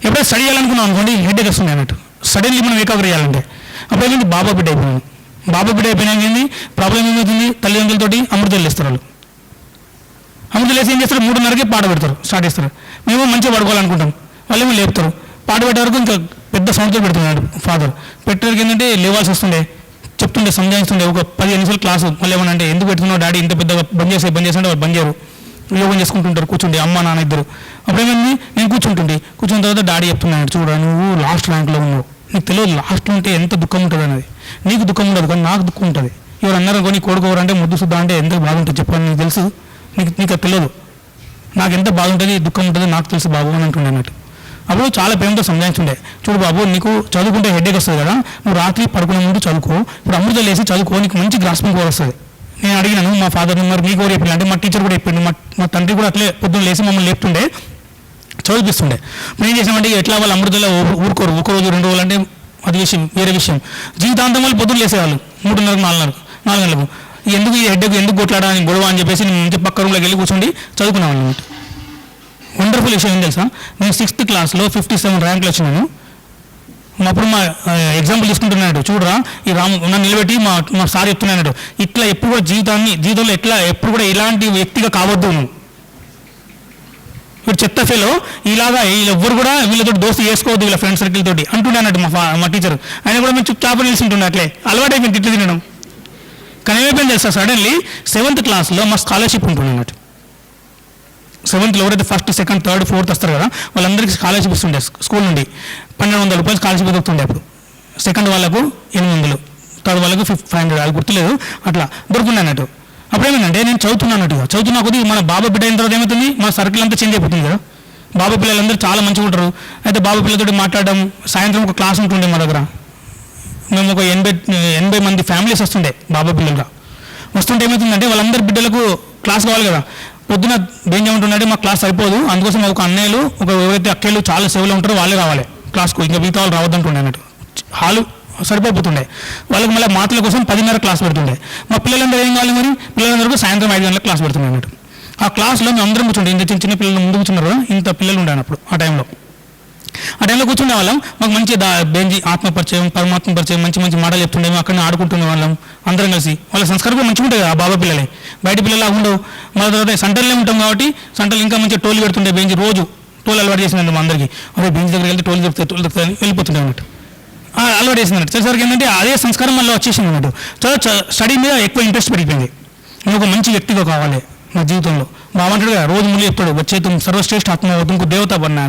ఎప్పుడైతే స్టడీ చేయాలనుకున్నాం అనుకోండి హెడేక్ వస్తుంది అన్నట్టు. సడన్లీ మనం ఏకాగ్రత చేయాలంటే అప్పుడు ఏమైంది, బాబా బిడ్డ అయిపోయింది. బాబా బిడ్డ అయిపోయినాక ఏంది ప్రాబ్లం ఏమవుతుంది, తల్లిదండ్రులతోటి అమృతాలు వేస్తారు. వాళ్ళు అమృతాలు వేసి ఏం చేస్తారు, 3:30కే పాట పెడతారు, స్టార్ట్ చేస్తారు. మేము మంచిగా పడుకోవాలనుకుంటాం, వాళ్ళు ఏమో లేపుతారు. పాట పెట్టే వరకు ఇంకా పెద్ద సౌండ్తో పెడుతున్నాడు ఫాదర్. పెట్టడానికి ఏంటంటే లేవాల్సి వస్తుండే, చెప్తుండే, సంజాయిస్తుండే. ఒక 15 నిమిషాలు క్లాసు. మళ్ళీ ఏమన్నా అంటే ఎందుకు పెడుతున్నావు డాడీ ఇంత పెద్దగా బంద్ చేస్తే వాళ్ళు బంద్ చేయరు. యోగం చేసుకుంటుంటారు కూర్చుండి, అమ్మ నాన్న ఇద్దరు. అప్పుడేమైంది, నేను కూర్చున్న తర్వాత డాడీ చెప్తున్నాను, చూడరా నువ్వు లాస్ట్ ర్యాంక్లో ఉన్నావు, నీకు తెలియదు లాస్ట్ ఉంటే ఎంత దుఃఖం ఉంటుంది అనేది. నీకు దుఃఖం ఉండదు కానీ నాకు దుఃఖం ఉంటుంది. ఎవరు అన్నారు నీ కొడుకోవరంటే ముద్దు సుద్దా అంటే ఎంత బాగుంటుంది చెప్పాను, నీకు తెలుసు, నీకు అది తెలియదు, నాకు ఎంత బాగుంటుంది దుఃఖం ఉంటుంది నాకు తెలుసు బాబు అని అంటుండే అన్నట్టు. అప్పుడు చాలా ప్రేమతో సంజాయించుండే, చూడు బాబు నీకు చదువుకుంటే హెడేక్ వస్తుంది కదా, నువ్వు రాత్రి పడుకునే ముందు చదువుకో, ఇప్పుడు అమృతం లేసి చదువుకో, నీకు మంచి గ్రాస్పింగ్ పవర్ వస్తుంది. నేను అడిగినాను మా ఫాదర్ని, మరి మీకు ఎవరు చెప్పిన అంటే మా టీచర్ కూడా చెప్పిండు, మా తండ్రి కూడా అట్లే పొద్దున్న లేసి మమ్మల్ని లేపుతుండే చదివిస్తుండే. మేము ఏం చేసామంటే ఎట్లా వాళ్ళు అమృతంలో ఊరుకోరు, ఒక రోజు 2 రోజులు అంటే అది విషయం వేరే విషయం. జీవితాంతం వాళ్ళు పొద్దున్న లేసేవాళ్ళు 3:30 4 గంటలకు. ఎందుకు ఈ హెడ్డకు ఎందుకు కొట్లాడాలని గొడవ అని చెప్పేసి నేను మంచి పక్క రూమ్లోకి వెళ్ళి కూర్చోండి చదువుకున్నాను అన్నమాట. వండర్ఫుల్ విషయం ఏం తెలుసా, నేను 6th క్లాస్లో 57 ర్యాంకులు వచ్చినాను. అప్పుడు మా ఎగ్జాంపుల్ తీసుకుంటున్నాడు, చూడరా ఈ నన్ను నిలబెట్టి మా సార్ చెప్తున్నాడు, ఇట్లా ఎప్పుడు కూడా జీవితంలో ఎప్పుడు కూడా ఇలాంటి వ్యక్తిగా కావద్దు నువ్వు. వీడు చెత్త ఫెలో, ఇలాగా ఎవ్వరు కూడా వీళ్ళతో దోస్తు చేసుకోవద్దు వీళ్ళ ఫ్రెండ్ సర్కిల్ తోటి అంటుండే అన్నట్టు మా టీచర్. ఆయన కూడా మేము చుట్టూ నిలిచింటుండే, అట్లే అలవాటు అయిపోయింది తిట్లు తినడం. కానీ ఏమైపోయింది తెలుసా, సడన్లీ 7th క్లాస్లో మా స్కాలర్షిప్ ఉంటుంది అన్నట్టు. 7th ఎవరైతే 1st, 2nd, 3rd, 4th వస్తారు కదా వాళ్ళందరికీ స్కాలర్షిప్ ఇస్తుండే స్కూల్ నుండి. 1,200 రూపాయలు స్కాలర్షిప్ దొరుకుతుండే అప్పుడు. 2nd వాళ్ళకు 800, 3rd వాళ్ళకు 500, అది గుర్తులేదు, అట్లా దొరుకుతుండే అన్నట్టు. అప్పుడేమైందంటే నేను చదువుతున్నా కొద్దిగా మన బాబా బిడ్డ అయిన తర్వాత ఏమవుతుంది, మన సర్కిల్ అంతా చేంజ్ అయిపోతుంది కదా. బాబా పిల్లలందరూ చాలా మంచిగా ఉంటారు. అయితే బాబా పిల్లలతో మాట్లాడడం, సాయంత్రం ఒక క్లాస్ ఉంటుండే మా దగ్గర. మేము ఒక 80 మంది ఫ్యామిలీస్ వస్తుండే బాబా పిల్లలుగా. వస్తుంటే ఏమవుతుందంటే వాళ్ళందరి బిడ్డలకు క్లాస్ కావాలి కదా. పొద్దున ఏం చేయమంటుండే, మా క్లాస్ సరిపోదు, అందుకోసం ఒక అన్నయ్యలు ఎవరైతే అక్కలు చాలా సేవలో ఉంటారో వాళ్ళే రావాలి క్లాస్కు, ఇంకా మిగతా వాళ్ళు రావద్దంటుండే అన్నట్టు. హాలు సరిపోతుండే. వాళ్ళకి మళ్ళీ మాటల కోసం 10:30 క్లాస్ పెడుతుండే. మా పిల్లలందరూ ఏం కావాలి మరి, పిల్లలందరూ సాయంత్రం 5 గంటలకు క్లాస్ పెడుతుండే అన్నట్టు. ఆ క్లాస్లో మేము అందరం కూర్చుంటే, ఇంత చిన్న పిల్లలు ముందు కూర్చున్నారు, ఇంత పిల్లలు ఉండే అప్పుడు ఆ టైంలో కూర్చునే వాళ్ళం. మాకు మంచి బెంజి ఆత్మపరిచయం, పరమాత్మ పరిచయం, మంచి మంచి మాటలు చెప్తుండే, మేము అక్కడనే ఆడుకుంటునే వాళ్ళం అందరం కలిసి. వాళ్ళ సంస్కారం కూడా మంచిగా ఉంటుంది ఆ బాబా పిల్లలే, బయట పిల్లలు ఉండవు. మన తర్వాత సెంటర్లో ఉంటాం కాబట్టి సెంటర్లు ఇంకా మంచిగా టోల్ పెడుతుండే, బెంచి రోజు టోల్ అలవాటు చేసిందండి మా అందరికీ. అదే బెంచ్ దగ్గరికి వెళ్తే టోల్ దొరుకుతాయి వెళ్ళిపోతుండే అన్నట్టు. అలవాటు చేసిందన్నట్టు. సరికి ఏంటంటే అదే సంస్కారం వల్ల వచ్చేసింది అన్నట్టు. స్టడీ మీద ఎక్కువ ఇంట్రెస్ట్ పెరిగిపోయింది. నేను ఒక మంచి వ్యక్తిగా కావాలి నా జీవితంలో. బాగుంటాడు కదా, రోజు ముందు చెప్తాడు, వచ్చే సర్వశ్రేష్ఠ ఆత్మ తుమ్కు దేవత బన్నా.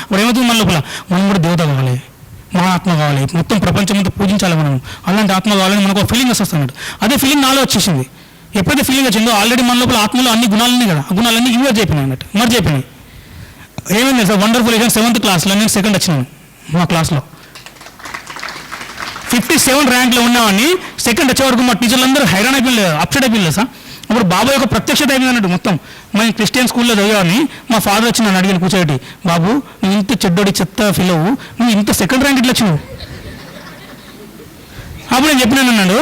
అప్పుడు ఏమవుతుంది మన లోపల, మనం కూడా దేవత కావాలి, మన ఆత్మ కావాలి, మొత్తం ప్రపంచం అంతా పూజించాలి మనం, అలాంటి ఆత్మ కావాలని మనకు ఒక ఫీలింగ్ వస్తుంది. అదే ఫీలింగ్ నాలో వచ్చేసింది. ఎప్పుడైతే ఫీలింగ్ వచ్చిందో ఆల్రెడీ మన లోపల ఆత్మలో అన్ని గుణాలు ఉన్నాయి కదా, ఆ గుణాలన్నీ ఇన్వర్ట్ అయిపోయినాయి అన్నట్టు, మర్చి అయిపోయినాయి. ఏమైంది సార్, వండర్ఫుల్. 7th క్లాస్లో నేను 2nd వచ్చినాను మా క్లాస్లో. 57 ర్యాంక్లో ఉన్నామని 2nd వచ్చే వరకు మా టీచర్లు అందరూ హైరాన్ అయిపోయింది, అప్సెట్ అయిపోయింది సార్. అప్పుడు బాబు యొక్క ప్రత్యక్షత అయిపోయింది అన్నట్టు మొత్తం. మేము క్రిస్టియన్ స్కూల్లో చదివాని మా ఫాదర్ వచ్చి నన్ను అడిగిన కూర్చోబెట్టి, బాబు నువ్వు ఇంత చెడ్డోడి చెత్త ఫీల్ అవ్వు, నువ్వు ఇంత 2nd ర్యాంక్ ఇట్లా వచ్చినావు. అప్పుడు నేను చెప్పినాను అన్నాడు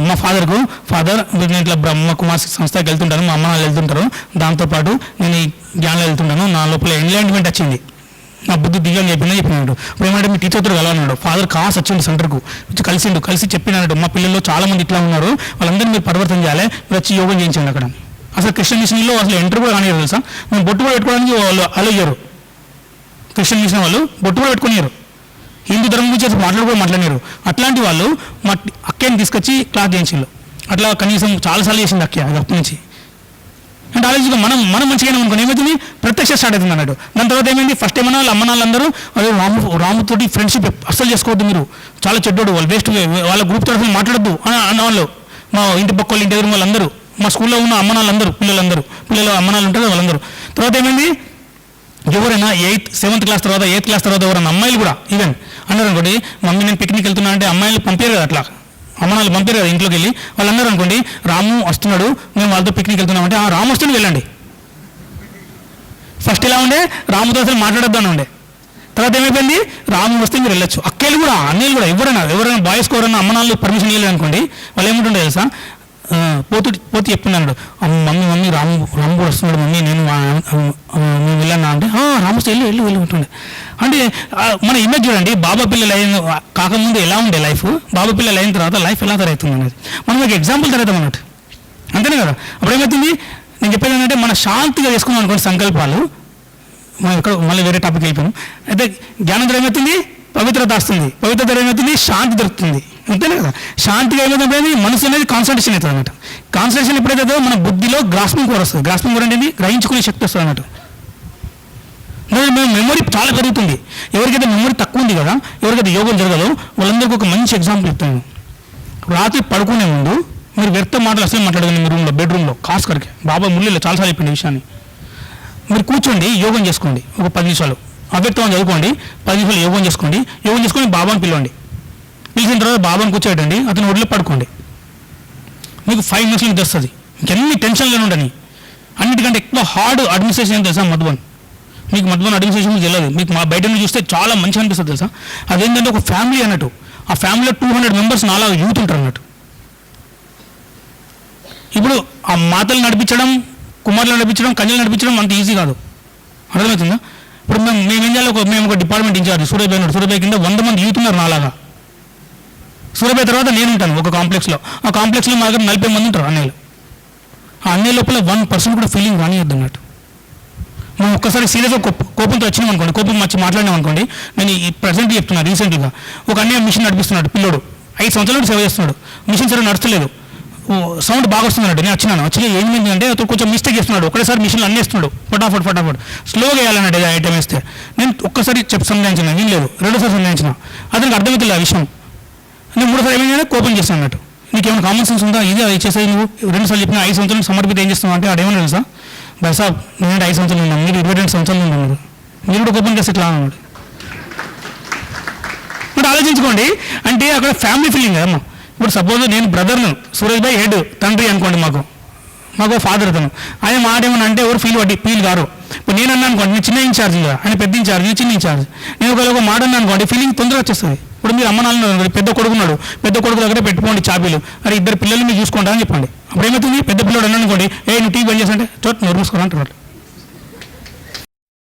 మా ఫాదర్ నేను ఇట్లా బ్రహ్మ కుమార్ సంస్థకి వెళ్తుంటాను, మా అమ్మ వాళ్ళు వెళ్తుంటారు, దాంతోపాటు నేను ఈ జ్ఞానంలో వెళ్తుంటాను, నా లోపల ఎన్లైట్మెంట్ వచ్చింది, నా బుద్ధి దిగాని చెప్పినాడు. ఇప్పుడు ఏమంటే మీ టీచర్తో కలవన్నాడు. ఫాదర్ కాస్ వచ్చిండు సెంటర్కు, కలిసి చెప్పినాడు, మా పిల్లల్లో చాలా మంది ఇట్లా ఉన్నారు, వాళ్ళందరినీ మీరు పరివర్తన చేయాలి, మీరు వచ్చి యోగం చేయించండి అక్కడ. అసలు క్రిస్టియన్ మిషన్లో అసలు ఎంటర్ కూడా కానివ్వరు తెలుసా, మేము బొట్టు కూడా పెట్టుకోవడానికి వాళ్ళు అలయ్యారు. క్రిస్టియన్ మిషన్ వాళ్ళు బొట్టు కూడా పెట్టుకున్నారు, హిందూ ధర్మం గురించి అసలు మాట్లాడినారు. అట్లాంటి వాళ్ళు మా అక్కని తీసుకొచ్చి క్లాస్ చేయించారు. అట్లా కనీసం చాలాసార్లు చేసింది అక్క అది అప్పటి నుంచి. అంటే ఆలోచించుకో, మనం మంచిగానే అనుకోని ఏమవుతుంది, ప్రత్యక్ష స్టార్ట్ అవుతుంది అన్నట్టు. దాని తర్వాత ఏమైంది, ఫస్ట్ ఏమన్నా వాళ్ళ అమ్మ నాన్నలందరూ అదే రాముతోటి ఫ్రెండ్షిప్ అస్సలు చేసుకోవద్దు, మీరు చాలా చెడ్డోడు, వాళ్ళు వేస్ట్, వాళ్ళ గ్రూప్ తరఫున మాట్లాడద్దు అన్నవాళ్ళు. మా ఇంటి పక్క వాళ్ళు, ఇంటి దగ్గర వాళ్ళందరూ, మా స్కూల్లో ఉన్న అమ్మ నాన్నలందరూ, పిల్లలు అమ్మ నాన్నలు ఉంటారు వాళ్ళందరూ. తర్వాత ఏమైంది, ఎవరైనా 7th క్లాస్ తర్వాత 8th క్లాస్ తర్వాత ఎవరైనా అమ్మాయిలు కూడా ఈవెన్ అన్నారు అనుకోండి, మమ్మీ నేను పిక్నిక్ వెళ్తున్నా అంటే అమ్మాయిలు పంపారు కదా, అట్లా అమ్మాయిలు పంపారు కదా ఇంట్లోకి వెళ్ళి, వాళ్ళు అన్నారు అనుకోండి, రాము వస్తున్నాడు మేము వాళ్ళతో పిక్నిక్ వెళ్తున్నామంటే రాము వస్తుంది వెళ్ళండి. ఫస్ట్ ఎలా ఉండే, రాముతో అసలు మాట్లాడొద్దు అని ఉండే. తర్వాత ఏమైపోయింది, రాము వస్తే మీరు వెళ్ళొచ్చు. అక్కలు కూడా అన్నయ్యలు కూడా ఎవరైనా బాయ్స్కి ఎవరైనా అమ్మ నాన్నలు పర్మిషన్ ఇవ్వలేదు అనుకోండి, వాళ్ళు ఏముంటుండే తెలుసా, పోతు చెప్తున్నాడు, మమ్మీ రాము కూడా వస్తున్నాడు మమ్మీ, నేను వెళ్ళాను అంటే రాము వస్తే వెళ్ళి ఉంటుండే. అంటే మన ఇమేజ్ చూడండి, బాబా పిల్లలు అయిన కాకముందు ఎలా ఉండే లైఫ్, బాబా పిల్లలు అయిన తర్వాత లైఫ్ ఎలా తరవుతుంది అనేది మనం ఒక ఎగ్జాంపుల్ తరవుతాం అన్నట్టు, అంతేనే కదా. అప్పుడు ఏమవుతుంది, నేను చెప్పేది ఏంటంటే మన శాంతిగా చేసుకున్నాం అనుకోండి సంకల్పాలు, మనం ఇక్కడ మళ్ళీ వేరే టాపిక్ అయిపోయాం. అయితే జ్ఞానం ఏమవుతుంది, పవిత్రత వస్తుంది, పవిత్రత ఏమవుతుంది, శాంతి దొరుకుతుంది, అంతేనే కదా. శాంతిగా ఏమవుతుంది, మనసు అనేది కాన్సన్ట్రేషన్ అవుతుంది అన్నమాట. కాన్సన్ట్రేషన్ ఎప్పుడైతే అవుతుందో మన బుద్ధిలో గ్రాస్పింగ్ పవర్ వస్తుంది. గ్రాస్పింగ్ పవర్ అంటే గ్రహించుకునే శక్తి వస్తుంది అన్నట్టు. మెమొరీ చాలా పెరుగుతుంది. ఎవరికైతే మెమొరీ తక్కువ ఉంది కదా, ఎవరికైతే యోగం జరగదో వాళ్ళందరికీ ఒక మంచి ఎగ్జాంపుల్ చెప్తాను. రాత్రి పడుకునే ముందు మీరు వ్యర్థ మాటలు అసలు మాట్లాడగండి. మీ రూమ్లో బెడ్రూమ్లో ఖాస్ కరికి బాబా మురళిలో చాలాసార్లు చెప్పింది విషయాన్ని. మీరు కూర్చోండి, యోగం చేసుకోండి. ఒక 10 నిమిషాలు అవ్యక్తం చదువుకోండి, 10 నిమిషాలు యోగం చేసుకోండి. యోగం చేసుకొని బాబాని పిలవండి. పిలిచిన తర్వాత బాబాని కూర్చోబెట్టండి, అతను ఒడిలో పడుకోండి. మీకు 5 నిమిషాలు నిద్ర వస్తుంది. ఇంకెన్ని టెన్షన్లు ఉండని. అన్నిటికంటే ఎక్కువ హార్డ్ అడ్మినిస్ట్రేషన్ ఏం తెలుసా? మధుబన్. మీకు మధుబన్ అడ్మినిస్ట్రేషన్ తెలియదు. మీకు మా బయట నుంచి చూస్తే చాలా మంచిగా అనిపిస్తుంది తెలుసా? అదేంటంటే ఒక ఫ్యామిలీ అన్నట్టు. ఆ ఫ్యామిలీలో 200 మెంబర్స్ నాలా యూత్ ఉంటారు అన్నట్టు. ఇప్పుడు ఆ మాతలు నడిపించడం, కుమారులు నడిపించడం, కన్యలు నడిపించడం అంత ఈజీ కాదు. అర్థమవుతుందా? ఇప్పుడు మేమేం చేయాలి? మేము ఒక డిపార్ట్మెంట్ ఇన్ఛార్జ్ సూర్యభాయ్ ఉన్నాడు. సూర్యభాయ్ కింద 100 మంది యూత్ ఉన్నారు నాలాగా. సూర్యభాయ్ తర్వాత నేను ఉంటాను ఒక కాంప్లెక్స్లో. ఆ కాంప్లెక్స్లో మా దగ్గర 40 మంది ఉంటారు అన్నయ్యలు. ఆ అన్నయ్య లోపల 1% కూడా ఫీలింగ్ రానియద్దు అన్నట్టు. మనం ఒక్కసారి సీరియస్గా కోపంతో వచ్చినాం అనుకోండి, కోపం వచ్చి మాట్లాడినాం అనుకోండి. నేను ఈ ప్రజెంట్ చెప్తున్నా, రీసెంట్గా ఒక అన్నయ్య మిషన్ నడిపిస్తున్నాడు. పిల్లోడు 5 సంవత్సరాలు సేవ చేస్తున్నాడు. మిషన్ సరే నడుస్తలేదు, సౌండ్ బాగా వస్తుందన్నట్టు. నేను వచ్చినాను. వచ్చి ఏమైంది అంటే అతను కొంచెం మిస్టేక్ చేస్తున్నాడు. ఒకటేసారి మిషన్లు అన్నేస్తున్నాడు, ఫటాఫట్ స్లోగా వేయాలన్నట్టు ఐటమ్ వేస్తే. నేను ఒక్కసారి సంధానించిన, నేను లేదు, రెండోసారి సంధానించిన. అతనికి అర్థమవుతుంది ఆ విషయం. నేను 3సారి ఏమైందంటే కోపం చేస్తాను అన్నట్టు. నీకేమైనా కామన్ సెన్స్ ఉందా? ఇది అది చేసేది నువ్వు 2 సార్లు చెప్పిన 5 సంవత్సరాలు సమర్పిత ఏం చేస్తున్నావు అంటే ఆడేమన్నా తెలుసా? బై సాబ్ నేనంటే 5 సంవత్సరాలు ఉన్నాను, మీరు 22 సంవత్సరాలు ఉన్నారు, మీరు కూడా కోపం చేస్తే ఇట్లా అన్నాడు. ఇప్పుడు ఆలోచించుకోండి. అంటే అక్కడ ఫ్యామిలీ ఫీలింగ్ కదమ్మా. ఇప్పుడు సపోజ్ నేను బ్రదర్ను, సూరజ్ భాయ్ హెడ్, తండ్రి అనుకోండి. మాకు ఫాదర్ అతను. ఆయన మాట ఏమన్నా అంటే ఎవరు ఫీల్ కారు. ఇప్పుడు నేను అన్నా అనుకోండి, నేను చిన్న ఇన్ఛార్జ్, ఆయన పెద్ద ఇన్ఛార్జ్, నేను చిన్న ఇన్ఛార్జ్. నేను ఒక మాట అన్నా అనుకోండి, ఫీలింగ్ తొందరగా వచ్చేస్తుంది. ఇప్పుడు మీరు అమ్మ నాన్న పెద్ద కొడుకున్నాడు, పెద్ద కొడుకు దగ్గర పెట్టుకోండి చాపీలు, అరే 2 పిల్లలు మీరు చూసుకుంటా అని చెప్పండి. అప్పుడు ఏమవుతుంది? పెద్ద పిల్లడు అన్నా అనుకోండి, నువ్వు టీవీ బంద్ చేసంటే చోటు నోరు మూసుకోరా అంటున్నాడు.